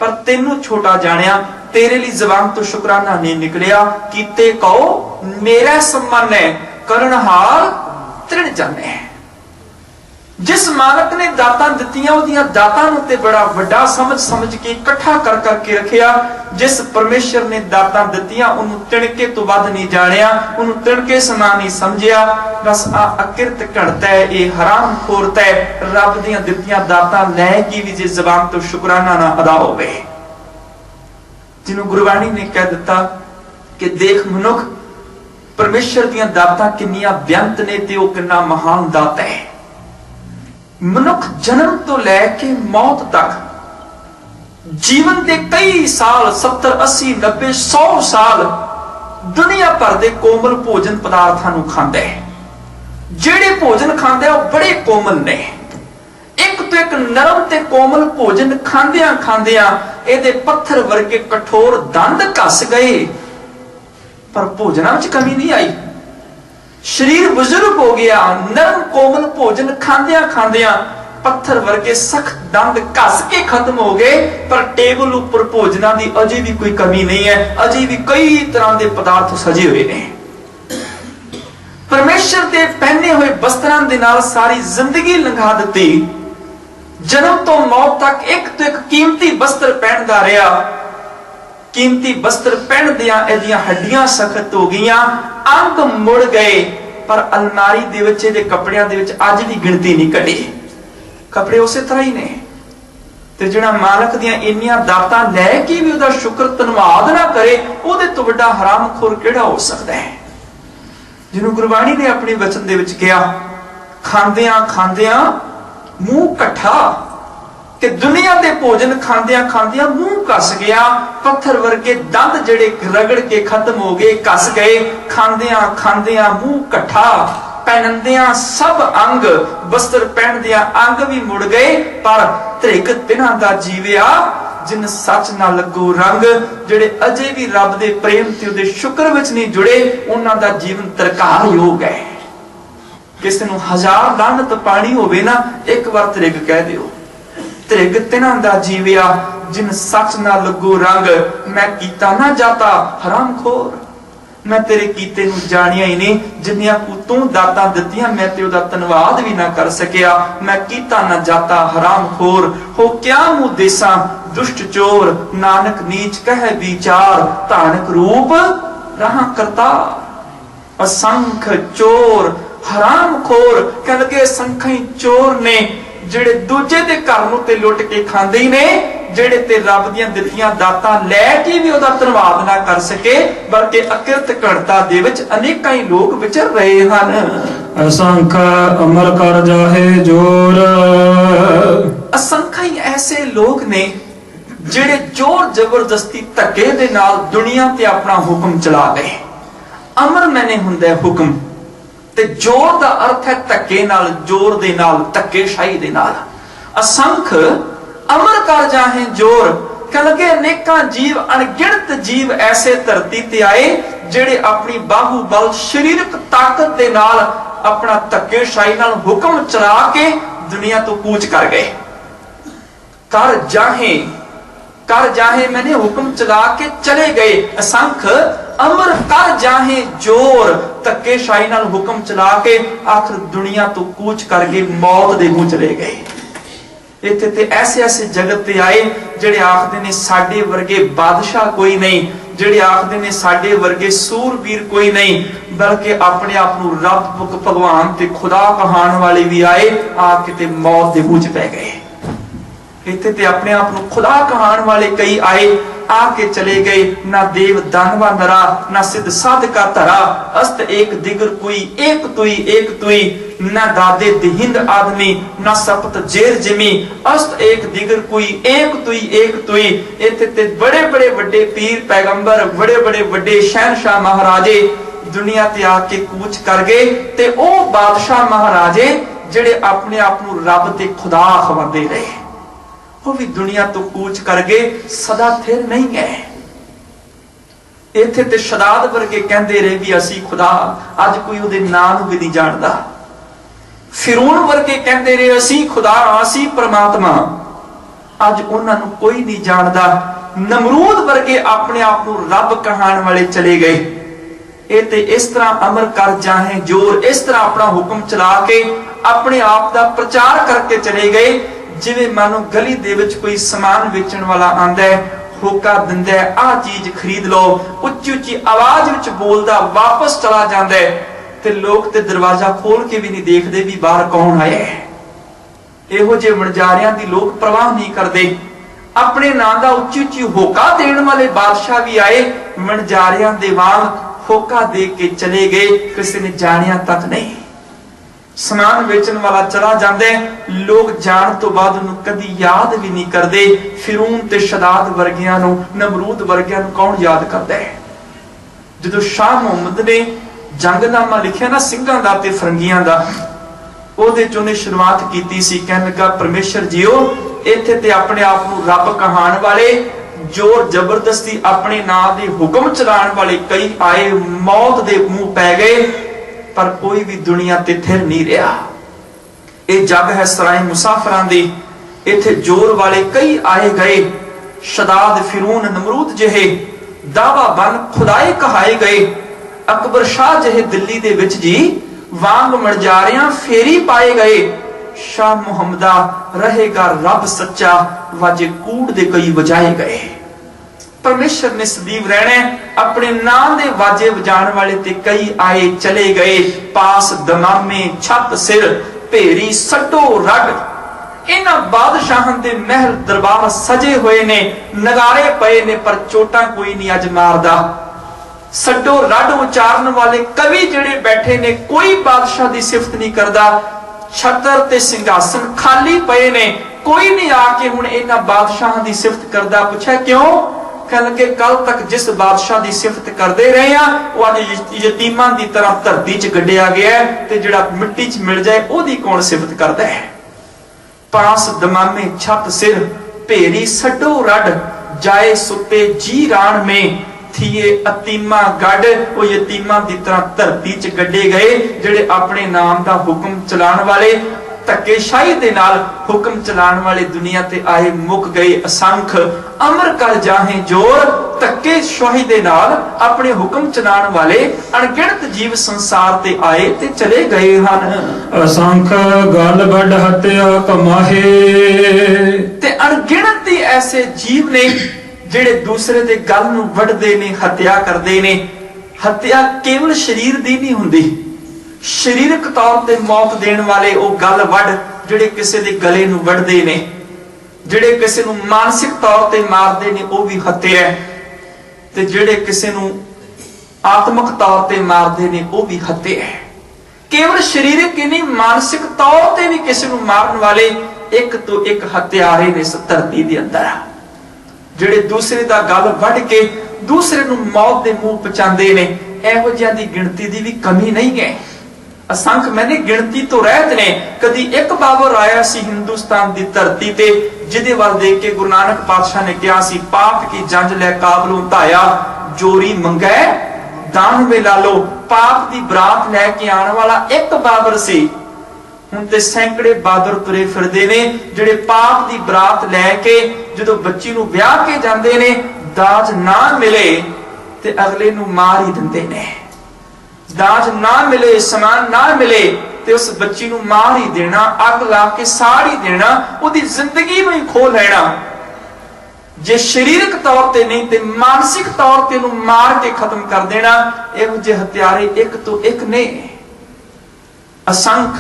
ਪਰ ਤੈਨੂੰ ਛੋਟਾ ਜਾਣਿਆ, ਤੇਰੇ ਲਈ ਜ਼ਬਾਨ ਤੋਂ ਸ਼ੁਕਰਾਨਾ ਨਹੀਂ ਨਿਕਲਿਆ। ਕੀਤੇ ਕਹੋ ਮੇਰਾ ਸਮਾਨ ਹੈ, ਕਰਨਹਾਰ ਤ੍ਰਿਣ ਜਾਣੇ। ਜਿਸ ਮਾਲਕ ਨੇ ਦਾਤਾਂ ਦਿੱਤੀਆਂ ਉਹਦੀਆਂ ਦਾਤਾਂ ਨੂੰ ਤੇ ਬੜਾ ਵੱਡਾ ਸਮਝ ਕੇ ਇਕੱਠਾ ਕਰ ਕਰਕੇ ਰੱਖਿਆ। ਜਿਸ ਪਰਮੇਸ਼ਰ ਨੇ ਦਾਤਾਂ ਦਿੱਤੀਆਂ ਉਹਨੂੰ ਤਿਣਕੇ ਤੋਂ ਵੱਧ ਨਹੀਂ ਜਾਣਿਆ, ਉਹਨੂੰ ਤਿਣਕੇ ਸਮਾਨ ਨਹੀਂ ਸਮਝਿਆ। ਬਸ ਆ ਅਕਿਰਤ ਘੜਤਾ ਹੈ, ਇਹ ਹਰਾਮਖੋਰਤਾ ਹੈ। ਰੱਬ ਦੀਆਂ ਦਿੱਤੀਆਂ ਦਾਤਾਂ ਲੈ ਕੇ ਵੀ ਜੇ ਜ਼ਬਾਨ ਤੋਂ ਸ਼ੁਕਰਾਨਾ ਨਾ ਅਦਾ ਹੋਵੇ, ਜਿਹਨੂੰ ਗੁਰਬਾਣੀ ਨੇ ਕਹਿ ਦਿੱਤਾ ਕਿ ਦੇਖ ਮਨੁੱਖ, ਪਰਮੇਸ਼ਰ ਦੀਆਂ ਦਾਤਾਂ ਕਿੰਨੀਆਂ ਬੇਅੰਤ ਨੇ ਤੇ ਉਹ ਕਿੰਨਾ ਮਹਾਨ ਦਾਤਾ ਹੈ। ਮਨੁੱਖ ਜਨਮ ਤੋਂ ਲੈ ਕੇ ਮੌਤ ਤੱਕ ਜੀਵਨ ਦੇ ਕਈ ਸਾਲ 70 80 90 100 ਸਾਲ ਦੁਨੀਆ ਭਰ ਦੇ ਕੋਮਲ ਭੋਜਨ ਪਦਾਰਥਾਂ ਨੂੰ ਖਾਂਦਾ ਹੈ। ਜਿਹੜੇ ਭੋਜਨ ਖਾਂਦੇ ਉਹ ਬੜੇ ਕੋਮਲ ਨੇ, ਇੱਕ ਤੋਂ ਇੱਕ ਨਰਮ ਤੇ ਕੋਮਲ ਭੋਜਨ ਖਾਂਦਿਆਂ ਖਾਂਦਿਆਂ ਇਹਦੇ ਪੱਥਰ ਵਰਗੇ ਕਠੋਰ ਦੰਦ ਘਸ ਗਏ ਪਰ ਭੋਜਨਾਂ ਵਿੱਚ ਕਮੀ ਨਹੀਂ ਆਈ। ਸ਼ਰੀਰ ਬਜ਼ੁਰਗ ਹੋ ਗਿਆ, ਨਰਮ ਕੋਮਲ ਭੋਜਨ ਖਾਂਦਿਆਂ ਖਾਂਦਿਆਂ ਪੱਥਰ ਵਰਗੇ ਸਖਤ ਦੰਦ ਘਸ ਕੇ ਖਤਮ ਹੋ ਗਏ ਪਰ ਟੇਬਲ ਉੱਪਰ ਭੋਜਨਾਂ ਦੀ ਅਜੇ ਵੀ ਕੋਈ ਕਮੀ ਨਹੀਂ ਹੈ, ਅਜੇ ਵੀ ਕਈ ਤਰ੍ਹਾਂ ਦੇ ਪਦਾਰਥ ਸਜੇ ਹੋਏ ਨੇ। ਪਰਮੇਸ਼ਰ ਦੇ ਪਹਿਨੇ ਹੋਏ ਬਸਤਰਾਂ ਦੇ ਨਾਲ ਸਾਰੀ ਜ਼ਿੰਦਗੀ ਲੰਘਾ ਦਿੱਤੀ, ਜਨਮ ਤੋਂ ਮੌਤ ਤੱਕ ਇੱਕ ਤੋਂ ਇੱਕ ਕੀਮਤੀ ਬਸਤਰ ਪਹਿਨਦਾ ਰਿਹਾ। ਕੀਮਤੀ ਬਸਤਰ ਪਹਿਨਦਿਆਂ ਇਹਦੀਆਂ ਹੱਡੀਆਂ ਸਖਤ ਹੋ ਗਈਆਂ, ਅੰਗ ਮੁੜ ਗਏ ਪਰ ਅਲਮਾਰੀ ਦੇ ਵਿੱਚ ਇਹਦੇ ਕੱਪੜਿਆਂ ਦੇ ਵਿੱਚ ਅੱਜ ਵੀ ਗਿਣਤੀ ਨਹੀਂ ਘਟੀ, ਕੱਪੜੇ ਉਸੇ ਤਰ੍ਹਾਂ ਹੀ ਨੇ। ਤੇ ਜਿਹੜਾ ਮਾਲਕ ਦੀਆਂ ਇੰਨੀਆਂ ਦਾਤਾਂ ਲੈ ਕੇ ਵੀ ਉਹਦਾ ਸ਼ੁਕਰ ਧੰਨਵਾਦ ਨਾ ਕਰੇ, ਉਹਦੇ ਤੋਂ ਵੱਡਾ ਹਰਾਮਖੋਰ ਕਿਹੜਾ ਹੋ ਸਕਦਾ ਹੈ। ਜਿਹਨੂੰ ਗੁਰਬਾਣੀ ਨੇ ਆਪਣੇ ਵਚਨ ਦੇ ਵਿੱਚ ਕਿਹਾ, ਖਾਂਦਿਆਂ ਖਾਂਦਿਆਂ ਮੂੰਹ ਇਕੱਠਾ, ਕਿ ਦੁਨੀਆ ਦੇ ਭੋਜਨ ਖਾਂਦਿਆਂ ਖਾਂਦਿਆਂ ਮੂੰਹ ਕੱਸ ਗਿਆ, ਪੱਥਰ ਵਰਗੇ ਦੰਦ ਜਿਹੜੇ ਰਗੜ ਕੇ ਖਤਮ ਹੋ ਗਏ, ਕੱਸ ਗਏ। ਖਾਂਦਿਆਂ ਖਾਂਦਿਆਂ ਮੂੰਹ ਇਕੱਠਾ, ਪਹਿਨਦਿਆਂ ਸਭ ਅੰਗ, ਬਸਤਰ ਪਹਿਨਦਿਆਂ ਅੰਗ ਵੀ ਮੁੜ ਗਏ ਪਰ ਧ੍ਰਿਗ ਤਿਨਾਂ ਦਾ ਜੀਵਿਆ ਜਿਨ ਸੱਚ ਨਾ ਲੱਗੂ ਰੰਗ। ਜਿਹੜੇ ਅਜੇ ਵੀ ਰੱਬ ਦੇ ਪ੍ਰੇਮ ਤੇ ਉਹਦੇ ਸ਼ੁਕਰ ਵਿੱਚ ਨਹੀਂ ਜੁੜੇ, ਉਹਨਾਂ ਦਾ ਜੀਵਨ ਤਰਕਾਰ ਯੋਗ ਹੈ। ਕਿਸੇ ਨੂੰ 1000 ਲਾਹਨਤ ਪਾਣੀ ਹੋਵੇ ਨਾ, ਇੱਕ ਵਾਰ ਧ੍ਰਿਗ ਕਹਿ ਦਿਓ। ਧ੍ਰਿਗ ਤਿਨਾਂ ਦਾ ਜੀਵਿਆ ਜਿਨ ਸੱਚ ਨਾ ਲੱਗੂ ਰੰਗ, ਮੈਂ ਕੀਤਾ ਨਾ ਜਾਤਾ ਹਰਾਮਖੋਰ, ਮੈਂ ਤੇਰੇ ਕੀਤੇ ਨੂੰ ਜਾਣਿਆ ਹੀ ਨਹੀਂ। ਜਿੰਨੀਆਂ ਕੁ ਤੂੰ ਦਾਤਾਂ ਦਿੱਤੀਆਂ ਮੈਂ ਤੇ ਉਹਦਾ ਧੰਨਵਾਦ ਵੀ ਨਾ ਕਰ ਸਕਿਆ। ਮੈਂ ਕੀਤਾ ਨਾ ਜਾਤਾ ਹਰਾਮਖੋਰ, ਹੋ ਕਿਆ ਮੂੰਹ ਦੇਸਾਂ ਦੁਸ਼ਟ ਚੋਰ, ਨਾਨਕ ਨੀਚ ਕਹਿ ਵਿਚਾਰ, ਧਾਨਕ ਰੂਪ ਰਹਾ ਕਰਤਾ। ਅਸੰਖ ਚੋਰ ਹਰਾਮਖੋਰ, ਕਹਿ ਲਗੇ ਸੰਖਾਂ ਚੋਰ ਨੇ ਜਿਹੜੇ ਦੂਜੇ ਦੇ ਘਰ ਨੂੰ ਤੇ ਲੁੱਟ ਕੇ ਖਾਂਦੇ ਹੀ ਨੇ, ਜਿਹੜੇ ਤੇ ਰੱਬ ਦੀਆਂ ਦਿੱਤੀਆਂ ਦਾਤਾਂ ਲੈ ਕੇ ਵੀ ਉਹਦਾ ਧੰਨਵਾਦ ਨਾ ਕਰ ਸਕੇ, ਬਲਕਿ ਅਕਿਰਤ ਘੜਤਾ ਦੇ ਵਿੱਚ ਅਨੇਕਾਂ ਹੀ ਲੋਕ ਵਿਚਰ ਰਹੇ ਹਨ। ਅਸੰਖ ਅਮਰ ਕਰ ਜਾਹੇ ਜੋਰ, ਅਸੰਖਾਂ ਹੀ ਐਸੇ ਲੋਕ ਨੇ ਜਿਹੜੇ ਜ਼ੋਰ ਜ਼ਬਰਦਸਤੀ ਧੱਕੇ ਦੇ ਨਾਲ ਦੁਨੀਆ ਤੇ ਆਪਣਾ ਹੁਕਮ ਚਲਾ ਗਏ। ਅਮਰ ਮੈਨੇ ਹੁੰਦਾ ਹੁਕਮ, ਤੇ ਜ਼ੋਰ ਦਾ ਅਰਥ ਹੈ ਧੱਕੇ ਨਾਲ, ਜ਼ੋਰ ਦੇ ਨਾਲ, ਧੱਕੇਸ਼ਾਹੀ ਦੇ ਨਾਲ। ਅਸੰਖ ਅਮਰ ਕਰ ਜਾਹੇ ਜੋਰ, ਕਹਿ ਲਗੇ ਅਨੇਕਾਂ ਜੀਵ, ਅਣਗਿਣਤ ਜੀਵ ਐਸੇ ਧਰਤੀ ਤੇ ਆਏ ਜਿਹੜੇ ਆਪਣੀ ਬਾਹੂ ਬਲ ਸਰੀਰਕ ਤਾਕਤ ਦੇ ਨਾਲ ਆਪਣਾ ਧੱਕੇਸ਼ਾਹੀ ਨਾਲ ਹੁਕਮ ਚਲਾ ਕੇ ਦੁਨੀਆ ਤੋਂ ਕੂਚ ਕਰ ਗਏ। ਕਰ ਜਾਹੇ कर जाहे मैंने हुक्म चला के चले गए असंख अमर कर जाहे जोर धक्केशाही नाल हुक्म चला के आखिर दुनिया तो कूच कर गए मौत दे मुंह चले गए। इत्थे ते ऐसे ऐसे जगत ते आए जेड़े आखदे ने साडे वर्गे बादशाह कोई नहीं, जेड़े आखदे ने साडे वर्गे सूरवीर कोई नहीं, बल्कि अपने आप नूं रब भगवान ते खुदा कहाण वाले भी आए आके ते मौत दे मुंह च पै गए। इत्थे ते अपने आप नूं खुदा कहाण वाले कई आए आके चले गए। ना देव दानवा नरा ना सिद्ध साध का धरा अस्त एक दिगर कोई एक तुई ना दादे दिहिंद आदमी ना सपत जेर जिमी अस्त एक दिगर कोई एक तुई। इत्थे ते बड़े बड़े वड्डे पीर पैगंबर बड़े बड़े वड्डे शहनशाह महाराजे दुनिया ते आके कूच कर गए ते ओ बादशाह महाराजे जेड़े अपने आप नूं रब ते खुदा आखवांदे रहे वो भी दुनिया तो कूच कर गए, सदा थिर नहीं गए। इत्थे ते शदाद वर्गे कहंदे रहे भी असी खुदा, अज कोई उहदे नाम नूं भी नहीं जानदा। फिरौन वर्गे कहंदे रहे असी खुदा असी परमात्मा, अज उन्हां नूं कोई नहीं जानदा। नमरूद वर्गे अपने आप नूं रब कहाण वाले चले गए। ਇਹ ਤੇ इस तरह अमर कर जाहे जोर इस तरह अपना हुक्म चला के अपने आप दा प्रचार करके चले गए जिवें मानो गली दे विच कोई समान बेचण वाला आंदा है, होका दिंदा है आ चीज खरीद लो, उच्ची उच्ची आवाज विच बोलदा वापस चला जांदा है ते लोग ते दरवाजा खोल के भी नहीं देखदे भी बाहर कौन आया है। इहो जे वणजारियां दी लोग परवाह नहीं करदे। अपने नां दा उच्ची उच्ची होका देण वाले बादशाह भी आए वणजारियां दे वांग होका दे के चले गए, किसी ने जानिया तक नहीं। समान बेचण वाला चला जांदे, लोग जान तो बाद उन्हें कदी याद भी नहीं करते। फिरौन ते शदाद वर्गियां नूं नमरूद वर्गियां नूं कौन याद करदा है? जदों शाह मुहम्मद ने जंगनामा लिखिया ना सिंघां दा ते फरंगियां दा, ओहदे च उहने शुरुआत कीती सी कहण लगा परमेश्वर जीओ इत्थे ते अपने आप नूं रब कहाण वाले जोर जबरदस्ती अपने नां दे हुक्म चलाण वाले कई आए, मौत दे मुंह पै गए, पर कोई भी दुनिया ते थिर नहीं रहा। यह जग है सराय मुसाफिरां दी, इत्थे जोर वाले कई आए गए। शदाद फिरौन नमरूद जिहे दावा बन खुदाए कहाए गए। अकबर शाह जिहे दिल्ली दे विच जी वांग मरजारियां फेरी पाए गए। शाह मुहम्मदा रहेगा रब सच्चा वाजे कूड़ दे कई वजाए गए। परमेश्वर ने सदैव रहना, अपने नाम दे वाजे वजाण वाले ते कई आए चले गए। पास दमामे छत सिर भेरी सटो रड इन्हां बादशाहां दे महल दरबार सजे हुए ने, नगारे पए ने पर चोटां कोई नहीं अज मारदा। सटो रड उचारण वाले कवि जेड़े बैठे ने कोई बादशाह दी सिफत नहीं करदा। छतर ते सिंघासन खाली पए ने, कोई नहीं आके हुण इन्हां बादशाहां दी सिफत करदा। पूछा क्यों? कह लगे कल तक जिस बादशाह दी सिफत करते रहे हैं वो अज यतीमां दी तरह धरती च गड्ढिया गया है ते जिहड़ा मिट्टी च मिल जाए ओदी कौन सिफत करदा है। पास दमामे छत सिर भेरी सडो रड जाए सुते जी राण में थिए अतीमा गढ़, वो यतीमां दी तरह धरती च गड्ढे गए जिहड़े अपने नाम दा हुक्म चलाण वाले धक्केशाही दे नाल हुक्म चलाण वाले दुनिया ते आए मुक गए असंख। अमर कर जाहे जोर धक्केशाही दे नाल अपने हुक्म चलाण वाले अणगिणत जीव संसार ते आए ते चले गए हन। असंख गल बड़ हत्या कमाहे ते अणगिणत ही ऐसे जीव ने ਜਿਹੜੇ दूसरे दे गल नूं वढदे ने, हत्या करदे ने। हत्या केवल शरीर दी नहीं हुंदी, शरीरक तौर ते मौत देण वाले ओ गल वढ ਜਿਹੜੇ ਕਿਸੇ ਦੇ ਗਲੇ ਨੂੰ ਵਢਦੇ ਨੇ, ਜਿਹੜੇ ਕਿਸੇ ਨੂੰ ਮਾਨਸਿਕ ਤੌਰ ਤੇ ਮਾਰਦੇ ਨੇ ਉਹ ਵੀ ਹੱਤਿਆ ਹੈ, ਤੇ ਜਿਹੜੇ ਕਿਸੇ ਨੂੰ ਆਤਮਿਕ ਤੌਰ ਤੇ ਮਾਰਦੇ ਨੇ ਉਹ ਵੀ ਹੱਤਿਆ ਹੈ। ਕੇਵਲ ਸਰੀਰਕ ਹੀ ਨਹੀਂ ਮਾਨਸਿਕ ਤੌਰ ਤੇ ਵੀ ਕਿਸੇ ਨੂੰ ਮਾਰਨ ਵਾਲੇ ਇੱਕ ਤੋਂ ਇੱਕ ਹੱਤਿਆਰੇ ਨੇ ਇਸ ਧਰਤੀ ਦੇ ਅੰਦਰ, ਜਿਹੜੇ ਦੂਸਰੇ ਦਾ ਗਲ ਵੱਢ ਕੇ ਦੂਸਰੇ ਨੂੰ ਮੌਤ ਦੇ ਮੂੰਹ ਪਹੁੰਚਾਉਂਦੇ ਨੇ। ਇਹੋ ਜਿਹਿਆਂ ਦੀ ਗਿਣਤੀ ਦੀ ਵੀ ਕਮੀ ਨਹੀਂ ਹੈ। असंख मैंने गिनती तो रहत ने। कदी एक बाबर आया सी हिंदुस्तान दी धरती ते जिदे वाल देख के गुरु नानक पातशाह ने कहा सी पाप की जंज लै काबलों धाया जोरी मंगै दान वे लालो। पाप दी बरात लैके आने वाला एक बाबर सी, ਹੁਣ ਤੇ ਸੈਂਕੜੇ ਬਾਦਰ ਤੁਰੇ ਫਿਰਦੇ ਨੇ ਜਿਹੜੇ ਪਾਪ ਦੀ ਬਰਾਤ ਲੈ ਕੇ ਜਦੋਂ ਬੱਚੀ ਨੂੰ ਵਿਆਹ ਕੇ ਜਾਂਦੇ ਨੇ, ਦਾਜ ਨਾ ਮਿਲੇ ਤੇ ਅਗਲੇ ਨੂੰ ਮਾਰ ਹੀ ਦਿੰਦੇ ਨੇ। ਦਾਜ ਨਾ ਮਿਲੇ, ਸਮਾਨ ਨਾ ਮਿਲੇ ਤੇ ਉਸ ਬੱਚੀ ਨੂੰ ਮਾਰ ਹੀ ਦੇਣਾ, ਅੱਗ ਲਾ ਕੇ ਸਾੜ ਹੀ ਦੇਣਾ, ਉਹਦੀ ਜ਼ਿੰਦਗੀ ਨੂੰ ਹੀ ਖੋ ਲੈਣਾ। ਜੇ ਸਰੀਰਕ ਤੌਰ ਤੇ ਨਹੀਂ ਤੇ ਮਾਨਸਿਕ ਤੌਰ ਤੇ ਉਹਨੂੰ ਮਾਰ ਕੇ ਖਤਮ ਕਰ ਦੇਣਾ। ਇਹੋ ਜਿਹੇ ਹਥਿਆਰੇ ਇੱਕ ਤੋਂ ਇੱਕ ਨੇ। असंख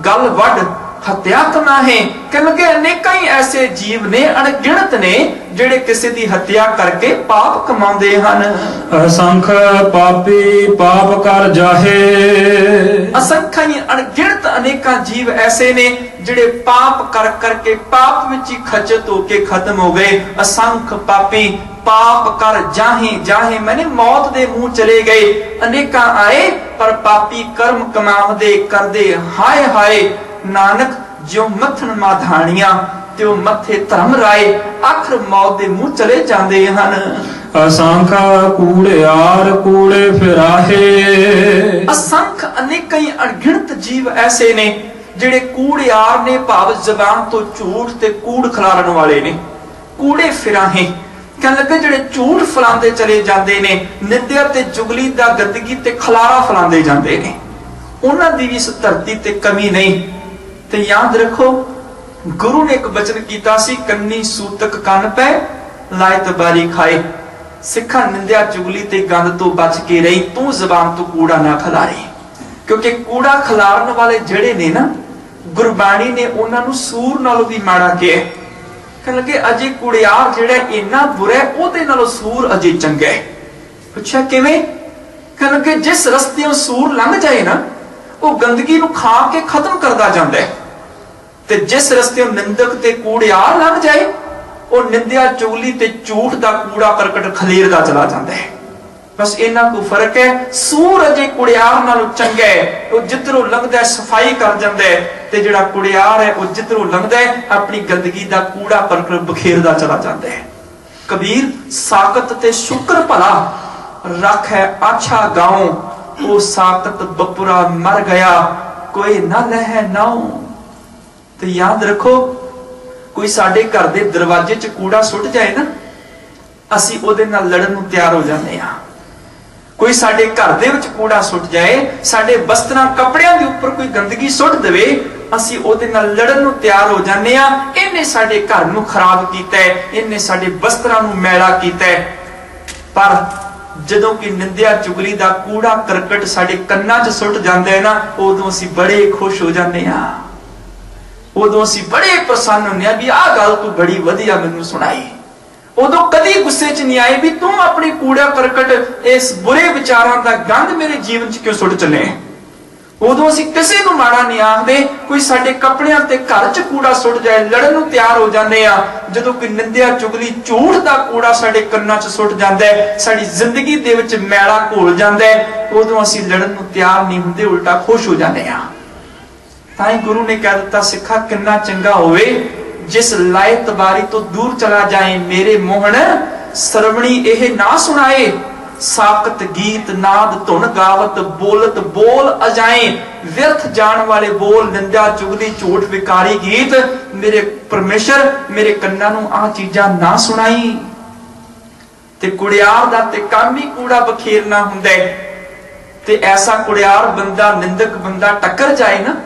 गल वड हत्या करना है क्योंकि अनेक ही ऐसे जीव ने अनगिनत ने ਜਿਹੜੇ ਕਿਸੇ ਦੀ ਹੱਤਿਆ ਕਰਕੇ ਪਾਪ ਕਮਾਉਂਦੇ ਹਨ। असंख पापी पाप कर जाहे। असंਖ ਹੀ ਅਣਗਿਣਤ ਅਨੇਕਾਂ ਜੀਵ ਐਸੇ ਨੇ ਜਿਹੜੇ ਪਾਪ ਕਰ ਕਰਕੇ ਪਾਪ ਵਿੱਚ ਹੀ ਖਚਤ ਹੋ ਕੇ ਖਤਮ ਹੋ ਗਏ। असंख पापी पाप कर जाहे जाहे मैंने मौत दे मुंह चले गए। अनेका आए पर पापी कर्म कमावदे करदे हाय हाय। नानक जो मथन माधानियां ते मथे धर्म राए आखिर मौत दे मुंह चले जांदे हन। असंख कूड़ियार कूड़े फिराहे। असंख अनेक ही अणगिणत जीव ऐसे ने ਜਿਹੜੇ ਕੂੜਿਆਰ ਨੇ, ਭਾਵ ਜ਼ਬਾਨ ਤੋਂ ਝੂਠ ਤੇ ਕੂੜ ਖਿਲਾਰਨ ਵਾਲੇ ਨੇ। ਕੂੜੇ ਫਿਰਾਹੇ ਕਹਿਣ ਲੱਗੇ ਜਿਹੜੇ ਝੂਠ ਫਲਾਉਂਦੇ ਚਲੇ ਜਾਂਦੇ ਨੇ, ਨਿੰਦਿਆ ਤੇ ਚੁਗਲੀ ਦਾ ਗੰਦਗੀ ਤੇ ਖਲਾਰਾ ਫਲਾਉਂਦੇ ਜਾਂਦੇ ਨੇ, ਉਹਨਾਂ ਦੀ ਵੀ ਇਸ ਧਰਤੀ ਤੇ ਕਮੀ ਨਹੀਂ। ਤੇ ਯਾਦ ਰੱਖੋ ਗੁਰੂ ਨੇ ਇੱਕ ਬਚਨ ਕੀਤਾ ਸੀ, ਕੰਨੀ ਸੂਤਕ ਕੰਨ ਪੈ ਲਾਇਤ ਬਾਰੀ ਖਾਏ। ਸਿੱਖਾਂ ਨਿੰਦਿਆ ਚੁਗਲੀ ਤੇ ਗੰਦ ਤੋਂ ਬਚ ਕੇ ਰਹੀ, ਤੂੰ ਜ਼ਬਾਨ ਤੋਂ ਕੂੜਾ ਨਾ ਖਿਲਾਰੇ। ਕਿਉਂਕਿ ਕੂੜਾ ਖਿਲਾਰਨ ਵਾਲੇ ਜਿਹੜੇ ਨੇ ਨਾ, ਗੁਰਬਾਣੀ ਨੇ ਉਹਨਾਂ ਨੂੰ ਸੂਰ ਨਾਲੋਂ ਵੀ ਮਾੜਾ ਕਿਹਾ। ਕਹਿਣ ਲੱਗੇ ਅਜੇ ਕੁੜਿਆਰ ਜਿਹੜਾ ਇੰਨਾ ਬੁਰਾ ਹੈ, ਉਹਦੇ ਨਾਲੋਂ ਸੂਰ ਅਜੇ ਚੰਗਾ ਹੈ। ਪੁੱਛਿਆ ਕਿਵੇਂ? ਕਹਿਣ ਲੱਗੇ ਜਿਸ ਰਸਤਿਓਂ ਸੂਰ ਲੰਘ ਜਾਏ ਨਾ, ਉਹ ਗੰਦਗੀ ਨੂੰ ਖਾ ਕੇ ਖਤਮ ਕਰਦਾ ਜਾਂਦਾ ਹੈ, ਤੇ ਜਿਸ ਰਸਤਿਓਂ ਨਿੰਦਕ ਤੇ ਕੂੜਿਆਰ ਲੰਘ ਜਾਏ, ਉਹ ਨਿੰਦਿਆ ਚੁਗਲੀ ਤੇ ਝੂਠ ਦਾ ਕੂੜਾ ਕਰਕਟ ਖਲੇਰਦਾ ਚਲਾ ਜਾਂਦਾ ਹੈ। बस इन्ना को फर्क है। सूर अजे कुड़ियार नालों चंगा है, वो जिधरों लंघदा है सफाई कर जांदा है, ते जिहड़ा कुड़ियार है वो जिधरों लंघदा है अपनी गंदगी दा कूड़ा करकट बखेरदा चला जाता है। कबीर साकत ते शुक्र भला रख है अच्छा गाँव, वो साकत बपुरा मर गया कोई ना लह नाओ। ते याद रखो कोई साडे घर दे दरवाजे च कूड़ा सुट जाए ना, असीं ओदे नाल लड़न नूं तैयार हो जांदे हां। कोई साडे घर दे विच कूड़ा सुट जाए, साडे वस्त्रां कपड़ियां दे उपर कोई गंदगी सुट देवे, असीं ओदे नाल लड़न नूं तैयार हो जांदे आ। इहने साडे घर नूं खराब कीता है, इहने साडे वस्त्रां नूं मैला कीता है। पर जदों कि निंदिया चुगली दा कूड़ा करकट साडे कंनां 'च सुट जांदा है ना, उदों असीं बड़े खुश हो जांदे आ। उदों असीं बड़े प्रसन्न हुंदे आ भी आह गल तूं बड़ी वधिया मैनूं सुणाई। उदों कदी गुस्से च नहीं आए भी तू अपनी कूड़ा करकट इस बुरे विचारां दा गंद मेरे जीवन च क्यों सुट चले। उदों असीं किसी नूं माड़ा नहीं आखदे। कोई साडे कपड़ियां ते घर च कूड़ा सुट जाए लड़न नूं तैयार हो जांदे आ। जदों कोई निंदिया चुगली झूठ दा कूड़ा साडे कंनां च सुट जांदा है, साडी जिंदगी दे विच मैला घोल जांदा है, उदों असीं लड़न नूं तैयार नहीं हुंदे, उल्टा खुश हो जांदे आ। तां ही गुरु ने कह दित्ता सिखा किन्ना चंगा होवे जिस लायत बारी तो दूर चला जाए, मेरे मोहन सरवणी एह ना सुनाए। साकत गीत नाद धुन गावत बोलत बोल अजाए, व्यर्थ जान वाले बोल निंदा चुगली झूठ विकारी गीत मेरे परमेश्वर मेरे कन्नां नूं आह चीजां ना सुनाई। ते कुड़ियार दा ते काम ही कूड़ा बखेरना हुंदा है। ते ऐसा कुड़ियार बंदा निंदक बंदा टक्कर जाए ना,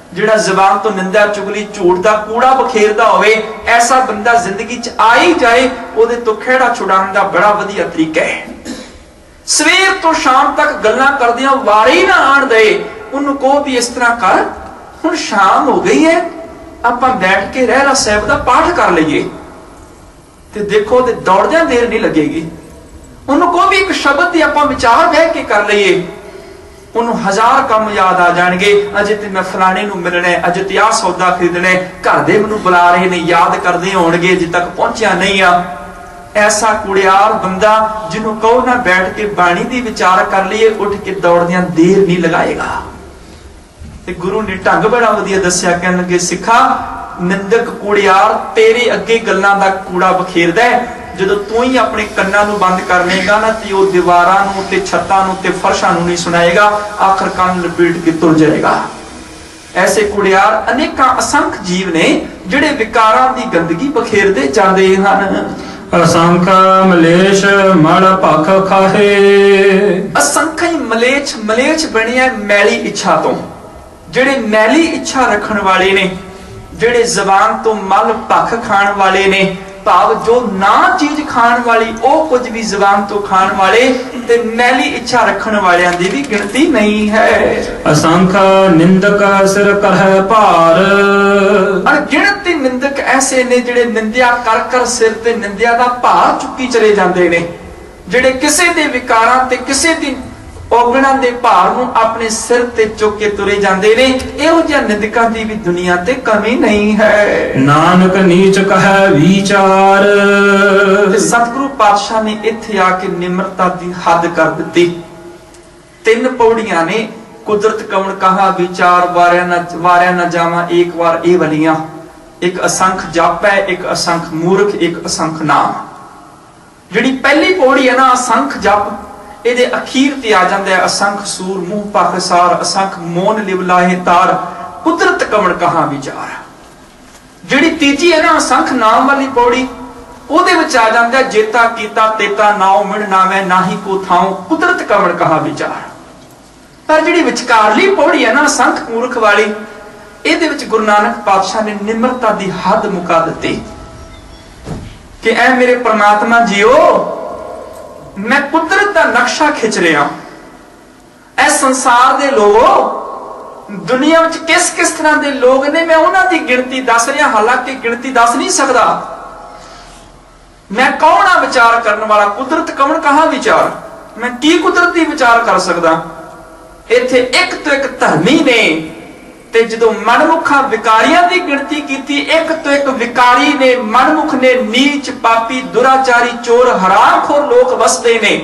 जिहड़ा ज़बान तो निंदा चुगली झूठ दा कूड़ा बखेरदा होवे, ऐसा बंदा जिंदगी च आ ही जाए, ओदे तो खेड़ा छुड़ाउण दा बड़ा वधिया तरीका है। सवेर तो शाम तक गल्लां करदियां वारी ना आण दे, उन्होंने कहो भी इस तरह कर, हुण शाम हो गई है, आपां बैठ के रहला साहिब दा पाठ कर लईए। ते देखो ते दौड़दियां देर नहीं लगेगी। उन्होंने कहो भी एक शब्द दी आपां विचार बह के कर लईए, उन्होंने हजार काम याद आ जाएंगे। अजे ते मैं फलाने नूं मिलना है, अजे ते आ सौदा खरीदना है, घर दे मैनूं बुला रहे ने, याद करदे होणगे अजे तक पहुंचिया नहीं आ। ऐसा कुड़ियार बंदा जिन्हों कहो ना बैठ के बाणी दी विचार कर लईए, उठ के दौड़दियां देर नहीं लगाएगा। ते गुरु ने ढंग बड़ा वधिया दस्सिया, कहण लगे सिखा निंदक कुड़ियार तेरे अगे गल्लां दा कूड़ा बखेरदा है, ਜਦੋਂ ਤੂੰ ਹੀ ਆਪਣੇ ਕੰਨਾਂ ਨੂੰ ਬੰਦ ਕਰ ਲੇਗਾ ਨਾ, ਤੇ ਉਹ ਦੀਵਾਰਾਂ ਨੂੰ ਤੇ ਛੱਤਾਂ ਨੂੰ ਤੇ ਫਰਸ਼ਾਂ ਨੂੰ ਨਹੀਂ ਸੁਣਾਏਗਾ, ਆਖਰ ਕੰਨ ਲਪੇਟ ਕੇ ਤੁਰ ਜਾਏਗਾ। ਐਸੇ ਕੁੜਿਆਰ ਅਨੇਕਾਂ ਅਸੰਖ ਜੀਵ ਨੇ ਜਿਹੜੇ ਵਿਕਾਰਾਂ ਦੀ ਗੰਦਗੀ ਬਖੇਰਦੇ ਜਾਂਦੇ ਹਨ। ਅਸੰਖ ਮਲੇਸ਼ ਮਲ ਭਖ ਖਾਹੇ। ਅਸੰਖ ਹੀ ਮਲੇਛ ਬਣਿਆ ਮੈਲੀ ਇੱਛਾ ਤੋਂ। ਜਿਹੜੇ ਮੈਲੀ ਇੱਛਾ ਰੱਖਣ ਵਾਲੇ ਨੇ, ਜਿਹੜੇ ਜ਼ਬਾਨ ਤੋਂ ਮਲ ਭਖ ਖਾਣ ਵਾਲੇ ਨੇ, ਭਾਵ ਜੋ ਨਾ ਚੀਜ਼ ਖਾਣ ਵਾਲੀ ਉਹ ਕੁਝ ਵੀ ਜ਼ਬਾਨ ਤੋਂ ਖਾਣ ਵਾਲੇ ਤੇ ਮੈਲੀ ਇੱਛਾ ਰੱਖਣ ਵਾਲਿਆਂ ਦੀ ਵੀ ਗਿਣਤੀ ਨਹੀਂ ਹੈ। ਅਸੰਖ ਨਿੰਦਕ ਸਿਰ ਕਰਹਿ ਭਾਰ। ਅਣਗਿਣਤ ਨਿੰਦਕ ਐਸੇ ਨੇ ਜਿਹੜੇ ਨਿੰਦਿਆ ਕਰ ਕਰ ਸਿਰ ਤੇ ਨਿੰਦਿਆ ਦਾ ਭਾਰ ਚੁੱਕੀ ਚਲੇ ਜਾਂਦੇ ਨੇ, ਜਿਹੜੇ ਕਿਸੇ ਦੇ ਵਿਕਾਰਾਂ ਤੇ ਕਿਸੇ ਦੀ ਔਗਣਾਂ ਦੇ ਭਾਰ ਨੂੰ ਆਪਣੇ ਸਿਰ ਤੇ ਚੁੱਕ ਕੇ ਤੁਰੇ ਜਾਂਦੇ ਨੇ। ਇਹੋ ਜਿਹਾ ਨਿੰਦਕਾਂ ਦੀ ਵੀ ਦੁਨੀਆ ਤੇ ਕਮੀ ਨਹੀਂ ਹੈ। ਨਾਨਕ ਨੀਚ ਕਹੈ ਵਿਚਾਰ। ਤੇ ਸਤਿਗੁਰੂ ਪਾਤਸ਼ਾਹ ਨੇ ਇੱਥੇ ਆ ਕੇ ਨਿਮਰਤਾ ਦੀ ਹੱਦ ਕਰ ਦਿੱਤੀ। 3 ਪੌੜੀਆਂ ਨੇ। ਕੁਦਰਤ ਕਵਣ ਕਹਾ ਵਿਚਾਰ, ਵਾਰਿਆ ਨਾ ਜਾਵਾਂ ਏਕ ਵਾਰ ਇਹ ਵਲੀਆਂ। ਇੱਕ ਅਸੰਖ ਜਪ ਹੈ, ਇੱਕ ਅਸੰਖ ਮੂਰਖ, ਇੱਕ ਅਸੰਖ ਨਾਮ। ਜਿਹੜੀ ਪਹਿਲੀ ਪੌੜੀ ਹੈ ਨਾ ਅਸੰਖ ਜਪ, ਇਹਦੇ ਅਖੀਰ ਤੇ ਆ ਜਾਂਦਾ ਹੈ ਅਸੰਖ ਸੂਰ ਮੂੰਹ ਪੱਖ ਸਾਰ, ਅਸੰਖ ਮੋਨ ਲਿਵ ਲਾਹੇ ਤਾਰ, ਕੁਦਰਤ ਕਵਣ ਕਹਾ ਵਿਚਾਰ। ਜਿਹੜੀ ਤੀਜੀ ਹੈ ਨਾ ਅਸੰਖ ਨਾਮ ਵਾਲੀ ਪੌੜੀ, ਉਹਦੇ ਵਿੱਚ ਆ ਜਾਂਦਾ ਜੇਤਾ ਕੀਤਾ ਤੇਤਾ ਨਾਉ ਮਿਣ ਨਾਵੇਂ ਨਾਹੀ ਕੋ ਥਾਉ, ਕੁਦਰਤ ਕਵਣ ਕਹਾ ਵਿਚਾਰ। ਪਰ ਜਿਹੜੀ ਵਿਚਕਾਰਲੀ ਪੌੜੀ ਹੈ ਨਾ ਅਸੰਖ ਮੂਰਖ ਵਾਲੀ, ਇਹਦੇ ਵਿੱਚ ਗੁਰੂ ਨਾਨਕ ਪਾਤਸ਼ਾਹ ਨੇ ਨਿਮਰਤਾ ਦੀ ਹੱਦ ਮੁਕਾ ਦਿੱਤੀ ਕਿ ਐ ਮੇਰੇ ਪ੍ਰਮਾਤਮਾ ਜੀਓ, ਮੈਂ ਕੁਦਰਤ ਦਾ ਨਕਸ਼ਾ ਖਿੱਚ ਰਿਹਾ। ਇਸ ਸੰਸਾਰ ਦੇ ਲੋਗੋ, ਦੁਨੀਆ ਵਿੱਚ ਕਿਸ ਕਿਸ ਤਰ੍ਹਾਂ ਦੇ ਲੋਕ ਨੇ ਮੈਂ ਉਹਨਾਂ ਦੀ ਗਿਣਤੀ ਦੱਸ ਰਿਹਾ, ਹਾਲਾਂਕਿ ਗਿਣਤੀ ਦੱਸ ਨਹੀਂ ਸਕਦਾ। ਮੈਂ ਕੌਣ ਆ ਵਿਚਾਰ ਕਰਨ ਵਾਲਾ? ਕੁਦਰਤ ਕਵਣ ਕਹਾ ਵਿਚਾਰ। ਮੈਂ ਕੀ ਕੁਦਰਤੀ ਵਿਚਾਰ ਕਰ ਸਕਦਾ? ਇੱਥੇ ਇੱਕ ਤੋਂ ਇੱਕ ਧਰਮੀ ਨੇ, ਤੇ ਜਦੋਂ ਮਨਮੁਖਾਂ ਵਿਕਾਰੀਆਂ ਦੀ ਗਿਣਤੀ ਕੀਤੀ, ਇੱਕ ਤੋਂ ਇੱਕ ਵਿਕਾਰੀ ਨੇ, ਮਨਮੁਖ ਨੇ, ਨੀਚ ਪਾਪੀ ਦੁਰਾਚਾਰੀ ਚੋਰ ਹਰਾਮਖੋਰ ਲੋਕ ਵਸਦੇ ਨੇ।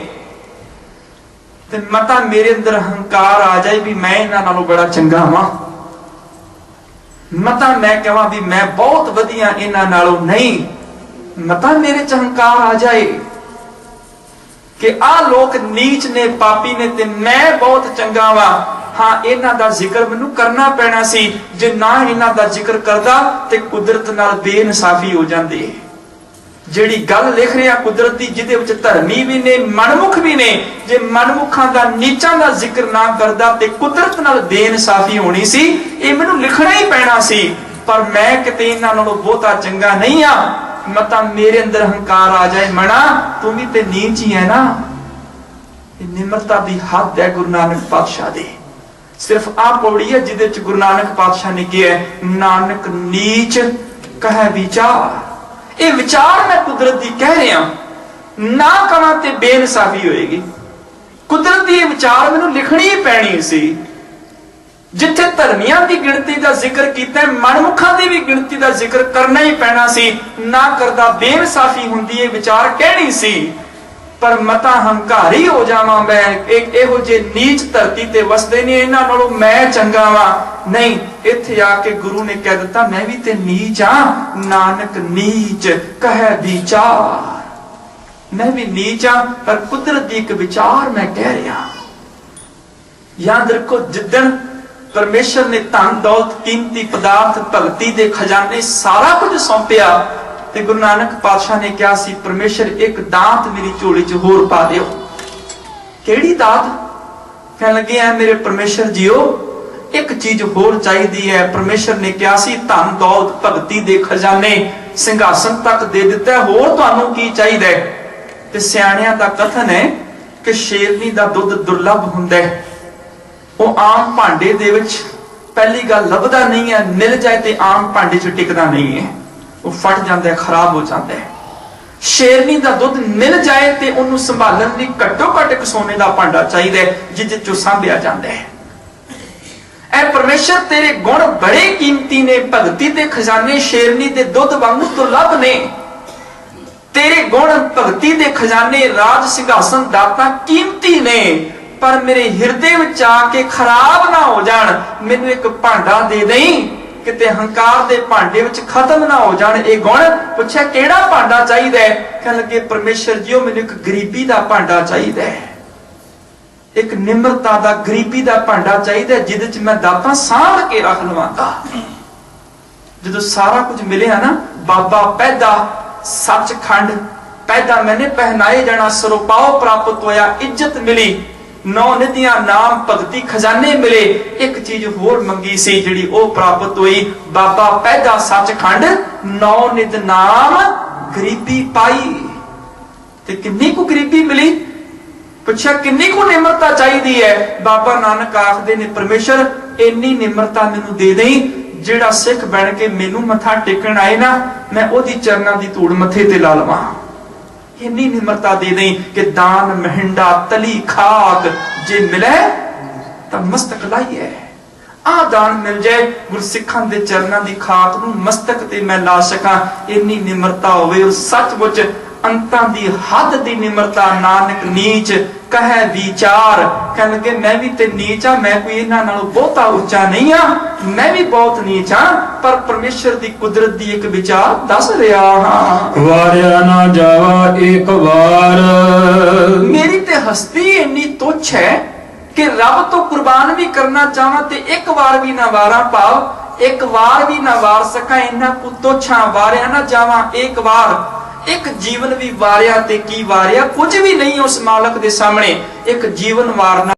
ਤੇ ਮਤਾ ਮੇਰੇ ਅੰਦਰ ਹੰਕਾਰ ਆ ਜਾਏ ਵੀ ਮੈਂ ਇਹਨਾਂ ਨਾਲੋਂ ਬੜਾ ਚੰਗਾ ਵਾਂ, ਮਤਾ ਮੈਂ ਕਹਾਂ ਵੀ ਮੈਂ ਬਹੁਤ ਵਧੀਆ ਇਹਨਾਂ ਨਾਲੋਂ ਨਹੀਂ, ਮਤਾ ਮੇਰੇ ਚ ਹੰਕਾਰ ਆ ਜਾਏ ਕਿ ਆਹ ਲੋਕ ਨੀਚ ਨੇ, ਪਾਪੀ ਨੇ, ਤੇ ਮੈਂ ਬਹੁਤ ਚੰਗਾ ਵਾਂ। ਹਾਂ, ਇਹਨਾਂ ਦਾ ਜ਼ਿਕਰ ਮੈਨੂੰ ਕਰਨਾ ਪੈਣਾ ਸੀ। ਜੇ ਨਾ ਇਹਨਾਂ ਦਾ ਜ਼ਿਕਰ ਕਰਦਾ ਤੇ ਕੁਦਰਤ ਨਾਲ ਬੇਇਨਸਾਫੀ ਹੋ ਜਾਂਦੀ। ਜਿਹੜੀ ਗੱਲ ਲਿਖ ਰਿਹਾ ਕੁਦਰਤ ਦੀ, ਜਿਹਦੇ ਵਿੱਚ ਧਰਮੀ ਵੀ ਨੇ ਮਨਮੁਖ ਵੀ ਨੇ, ਜੇ ਮਨਮੁਖਾਂ ਦਾ ਨੀਚਾਂ ਦਾ ਜ਼ਿਕਰ ਨਾ ਕਰਦਾ ਤੇ ਕੁਦਰਤ ਨਾਲ ਬੇਇਨਸਾਫੀ ਹੋਣੀ ਸੀ। ਇਹ ਮੈਨੂੰ ਲਿਖਣਾ ਹੀ ਪੈਣਾ ਸੀ, ਪਰ ਮੈਂ ਕਿਤੇ ਇਹਨਾਂ ਨਾਲੋਂ ਬਹੁਤਾ ਚੰਗਾ ਨਹੀਂ ਆ। ਮਤਾ ਮੇਰੇ ਅੰਦਰ ਹੰਕਾਰ ਆ ਜਾਏ, ਮਣਾ ਤੂੰ ਵੀ ਤੇ ਨੀਚ ਹੀ ਹੈ ਨਾ। ਇਹ ਨਿਮਰਤਾ ਦੀ ਹੱਦ ਹੈ ਗੁਰੂ ਨਾਨਕ ਪਾਤਸ਼ਾਹ ਦੀ। ਸਿਰਫ ਆਹ ਪੌੜੀ ਹੈ ਜਿਹਦੇ ਵਿੱਚ ਗੁਰੂ ਨਾਨਕ ਪਾਤਸ਼ਾਹ ਨੇ ਕਿਹਾ ਨਾਨਕ ਨੀਚ ਕਹੈ ਵਿਚਾਰ। ਇਹ ਵਿਚਾਰ ਮੈਂ ਕੁਦਰਤ ਦੀ ਕਹਿ ਰਿਹਾ, ਨਾ ਕਵਾਂ ਤੇ ਬੇਇਨਸਾਫੀ ਹੋਏਗੀ। ਕੁਦਰਤ ਦੀ ਇਹ ਵਿਚਾਰ ਮੈਨੂੰ ਲਿਖਣੀ ਹੀ ਪੈਣੀ ਸੀ। ਜਿੱਥੇ ਧਰਮੀਆਂ ਦੀ ਗਿਣਤੀ ਦਾ ਜ਼ਿਕਰ ਕੀਤਾ, ਮਨਮੁਖਾਂ ਦੀ ਵੀ ਗਿਣਤੀ ਦਾ ਜ਼ਿਕਰ ਕਰਨਾ ਹੀ ਪੈਣਾ ਸੀ। ਨਾ ਕਰਦਾ ਬੇਇਨਸਾਫੀ ਹੁੰਦੀ, ਇਹ ਵਿਚਾਰ ਕਹਿਣੀ ਸੀ। ਪਰ ਮਤਾ ਹੰਕਾਰੀ ਹੋ ਜਾਵਾਂ ਮੈਂ, ਇੱਕ ਇਹੋ ਜਿਹੇ ਨੀਚ ਧਰਤੀ ਤੇ ਵਸਦੇ ਨੇ, ਇਹਨਾਂ ਨਾਲੋਂ ਮੈਂ ਚੰਗਾ ਵਾਂ। ਨਹੀਂ, ਇੱਥੇ ਆ ਕੇ ਗੁਰੂ ਨੇ ਕਹਿ ਦਿੱਤਾ ਮੈਂ ਵੀ ਤੇ ਨੀਚ ਆ। ਨਾਨਕ ਨੀਚ ਕਹੈ ਵਿਚਾਰ। ਮੈਂ ਵੀ ਨੀਚ ਆ, ਪਰ ਕੁਦਰਤ ਦੀ ਇੱਕ ਵਿਚਾਰ ਮੈਂ ਕਹਿ ਰਿਹਾ। ਯਾਦ ਰੱਖੋ, ਜਿੱਦਣ ਪਰਮੇਸ਼ਰ ਨੇ ਧਨ ਦੌਲਤ ਕੀਮਤੀ ਪਦਾਰਥ ਭਗਤੀ ਦੇ ਖਜ਼ਾਨੇ ਸਾਰਾ ਕੁਝ ਸੌਂਪਿਆ ਤੇ ਗੁਰੂ ਨਾਨਕ ਪਾਤਸ਼ਾਹ ਨੇ ਕਿਹਾ ਸੀ ਪਰਮੇਸ਼ਰ ਇੱਕ ਦਾਤ ਮੇਰੀ ਝੋਲੀ 'ਚ ਹੋਰ ਪਾ ਦਿਓ। ਕਿਹੜੀ ਦਾਤ? ਕਹਿਣ ਲੱਗੇ ਆ ਮੇਰੇ ਪਰਮੇਸ਼ਰ ਜੀਓ, ਇੱਕ ਚੀਜ਼ ਹੋਰ ਚਾਹੀਦੀ ਹੈ। ਪਰਮੇਸ਼ਰ ਨੇ ਕਿਹਾ ਸੀ ਧਨ ਦੌਲਤ ਭਗਤੀ ਦੇ ਖਜ਼ਾਨੇ ਸਿੰਘਾਸਨ ਤੱਕ ਦੇ ਦਿੱਤਾ, ਹੋਰ ਤੁਹਾਨੂੰ ਕੀ ਚਾਹੀਦਾ? ਤੇ ਸਿਆਣਿਆਂ ਦਾ ਕਥਨ ਹੈ ਕਿ ਸ਼ੇਰਨੀ ਦਾ ਦੁੱਧ ਦੁਰਲੱਭ ਹੁੰਦਾ ਹੈ। ਉਹ ਆਮ ਭਾਂਡੇ ਦੇ ਵਿੱਚ ਪਹਿਲੀ ਗੱਲ ਲੱਭਦਾ ਨਹੀਂ ਹੈ, ਮਿਲ ਜਾਏ ਤੇ ਆਮ ਭਾਂਡੇ 'ਚ ਟਿਕਦਾ ਨਹੀਂ ਹੈ, ਉਹ ਫਟ ਜਾਂਦਾ ਹੈ, ਖਰਾਬ ਹੋ ਜਾਂਦਾ ਹੈ। ਸ਼ੇਰਨੀ ਦਾ ਦੁੱਧ ਮਿਲ ਜਾਏ ਤੇ ਉਹਨੂੰ ਸੰਭਾਲਣ ਲਈ ਘੱਟੋ ਘੱਟ ਇੱਕ ਸੋਨੇ ਦਾ ਭਾਂਡਾ ਚਾਹੀਦਾ ਹੈ ਜਿਹਦੇ 'ਚੋਂ ਸਾਂਭਿਆ ਜਾਂਦਾ ਹੈ। ਐ ਪਰਮੇਸ਼ਰ ਤੇਰੇ ਗੁਣ ਬੜੇ ਕੀਮਤੀ ਨੇ, ਭਗਤੀ ਦੇ ਖਜ਼ਾਨੇ ਸ਼ੇਰਨੀ ਦੇ ਦੁੱਧ ਵਾਂਗੂ ਦੁਰਲੱਭ ਨੇ। ਤੇਰੇ ਗੁਣ ਭਗਤੀ ਦੇ ਖਜ਼ਾਨੇ ਰਾਜ ਸਿੰਘਾਸਨ ਦਾਤਾਂ ਕੀਮਤੀ ਨੇ, ਪਰ ਮੇਰੇ ਹਿਰਦੇ ਵਿੱਚ ਆ ਕੇ ਖਰਾਬ ਨਾ ਹੋ ਜਾਣ। ਮੈਨੂੰ ਇੱਕ ਭਾਂਡਾ ਦੇ ਦੇਈਂ, ਕਿਤੇ ਹੰਕਾਰ ਦੇ ਭਾਂਡੇ ਵਿੱਚ ਖਤਮ ਨਾ ਹੋ ਜਾਣ ਇਹ ਗੁਣ। ਪੁੱਛਿਆ ਕਿਹੜਾ ਭਾਂਡਾ ਚਾਹੀਦਾ ਹੈ? ਕਹਿਣ ਲੱਗੇ ਪਰਮੇਸ਼ਰ ਜੀਓ ਮੈਨੂੰ ਇੱਕ ਗਰੀਬੀ ਦਾ ਭਾਂਡਾ ਚਾਹੀਦਾ ਹੈ। ਇੱਕ ਨਿਮਰਤਾ ਦਾ, ਗਰੀਬੀ ਦਾ ਭਾਂਡਾ ਚਾਹੀਦਾ ਜਿਹਦੇ ਚ ਮੈਂ ਦਾਤਾਂ ਸਾਂਭ ਕੇ ਰੱਖ ਲਵਾਂਗਾ। ਜਦੋਂ ਸਾਰਾ ਕੁਝ ਮਿਲਿਆ ਨਾ, ਬਾਬਾ ਪੈਦਾ ਸੱਚਖੰਡ ਪੈਦਾ ਮੈਨੇ ਪਹਿਨਾਏ ਜਾਣਾ, ਸਰੋਪਾਓ ਪ੍ਰਾਪਤ ਹੋਇਆ, ਇੱਜ਼ਤ ਮਿਲੀ, 9 ਨਿਧੀਆਂ ਨਾਮ ਭਗਤੀ ਖਜ਼ਾਨੇ ਮਿਲੇ। ਇੱਕ ਚੀਜ਼ ਹੋਰ ਮੰਗੀ ਸੀ ਜਿਹੜੀ ਉਹ ਪ੍ਰਾਪਤ ਹੋਈ, ਬਾਬਾ ਪੈਦਾ ਸੱਚਖੰਡ 9 ਨਿਧ ਨਾਮ ਗਰੀਬੀ ਪਾਈ। ਤੇ ਕਿੰਨੀ ਕੁ ਗਰੀਬੀ ਮਿਲੀ? ਪੁੱਛਿਆ ਕਿੰਨੀ ਕੁ ਨਿਮਰਤਾ ਚਾਹੀਦੀ ਹੈ? ਬਾਬਾ ਨਾਨਕ ਆਖਦੇ ਨੇ, ਪਰਮੇਸ਼ਰ ਇੰਨੀ ਨਿਮਰਤਾ ਮੈਨੂੰ ਦੇ ਦੇਈ, ਜਿਹੜਾ ਸਿੱਖ ਬਣ ਕੇ ਮੈਨੂੰ ਮੱਥਾ ਟੇਕਣ ਆਏ ਨਾ, ਮੈਂ ਉਹਦੀ ਚਰਨਾਂ ਦੀ ਧੂੜ ਮੱਥੇ ਤੇ ਲਾ ਲਵਾਂ। ਇੰਨੀ ਨਿਮਰਤਾ ਦੇ ਦੇਈ ਕਿ ਦਾਨ ਮਹਿੰਡਾ ਤਲੀ ਖਾਕ ਜੇ ਮਿਲੇ ਤਾਂ ਮਸਤਕ ਲਾਈਏ। ਆ ਦਾਨ ਮਿਲ ਜਾਏ, ਗੁਰਸਿੱਖਾਂ ਦੇ ਚਰਨਾਂ ਦੀ ਖਾਕ ਨੂੰ ਮਸਤਕ ਤੇ ਮੈਂ ਲਾ ਸਕਾਂ। ਇੰਨੀ ਨਿਮਰਤਾ ਹੋਵੇ। ਸੱਚਮੁੱਚ ਅੰਤਾਂ ਦੀ ਹੱਦ ਦੀ ਨਿਮਰਤਾ। ਨਾਨਕ ਨੀਚ ਕਹੇ ਵਿਚਾਰ, ਕਹਿਣ ਲੱਗੇ ਮੈਂ ਵੀ ਤੇ ਨੀਚ ਆ, ਮੈਂ ਕੋਈ ਇਹਨਾਂ ਨਾਲੋਂ ਬਹੁਤਾ ਉੱਚਾ ਨਹੀਂ ਆ, ਮੈਂ ਵੀ ਬਹੁਤ ਨੀਚ ਆ, ਪਰ ਪਰਮੇਸ਼ਰ ਦੀ ਕੁਦਰਤ ਦੀ ਇੱਕ ਵਿਚਾਰ ਦੱਸ ਰਿਹਾ ਹਾਂ। ਵਾਰਿਆ ਨਾ ਜਾਵਾ ਇੱਕ ਵਾਰ, ਮੇਰੀ ਤੇ ਹਸਤੀ ਇੰਨੀ ਤੁੱਛ ਹੈ ਕਿ ਰੱਬ ਤੋਂ ਕੁਰਬਾਨ ਵੀ ਕਰਨਾ ਚਾਹਾਂ ਤੇ ਇੱਕ ਵਾਰ ਵੀ ਨਾ ਵਾਰਾਂ, ਭਾਵ ਇੱਕ ਵਾਰ ਵੀ ਨਾ ਵਾਰ ਸਕਾਂ, ਇੰਨਾ ਕੁ ਤੁੱਛਾਂ। ਵਾਰਿਆ ਨਾ ਜਾਵਾਂ ਇੱਕ ਵਾਰ, ਇੱਕ ਜੀਵਨ ਵੀ ਵਾਰਿਆ ਤੇ ਕੀ ਵਾਰਿਆ, ਕੁਝ ਵੀ ਨਹੀਂ ਉਸ ਮਾਲਕ ਦੇ ਸਾਹਮਣੇ। ਇੱਕ ਜੀਵਨ ਵਾਰਨਾ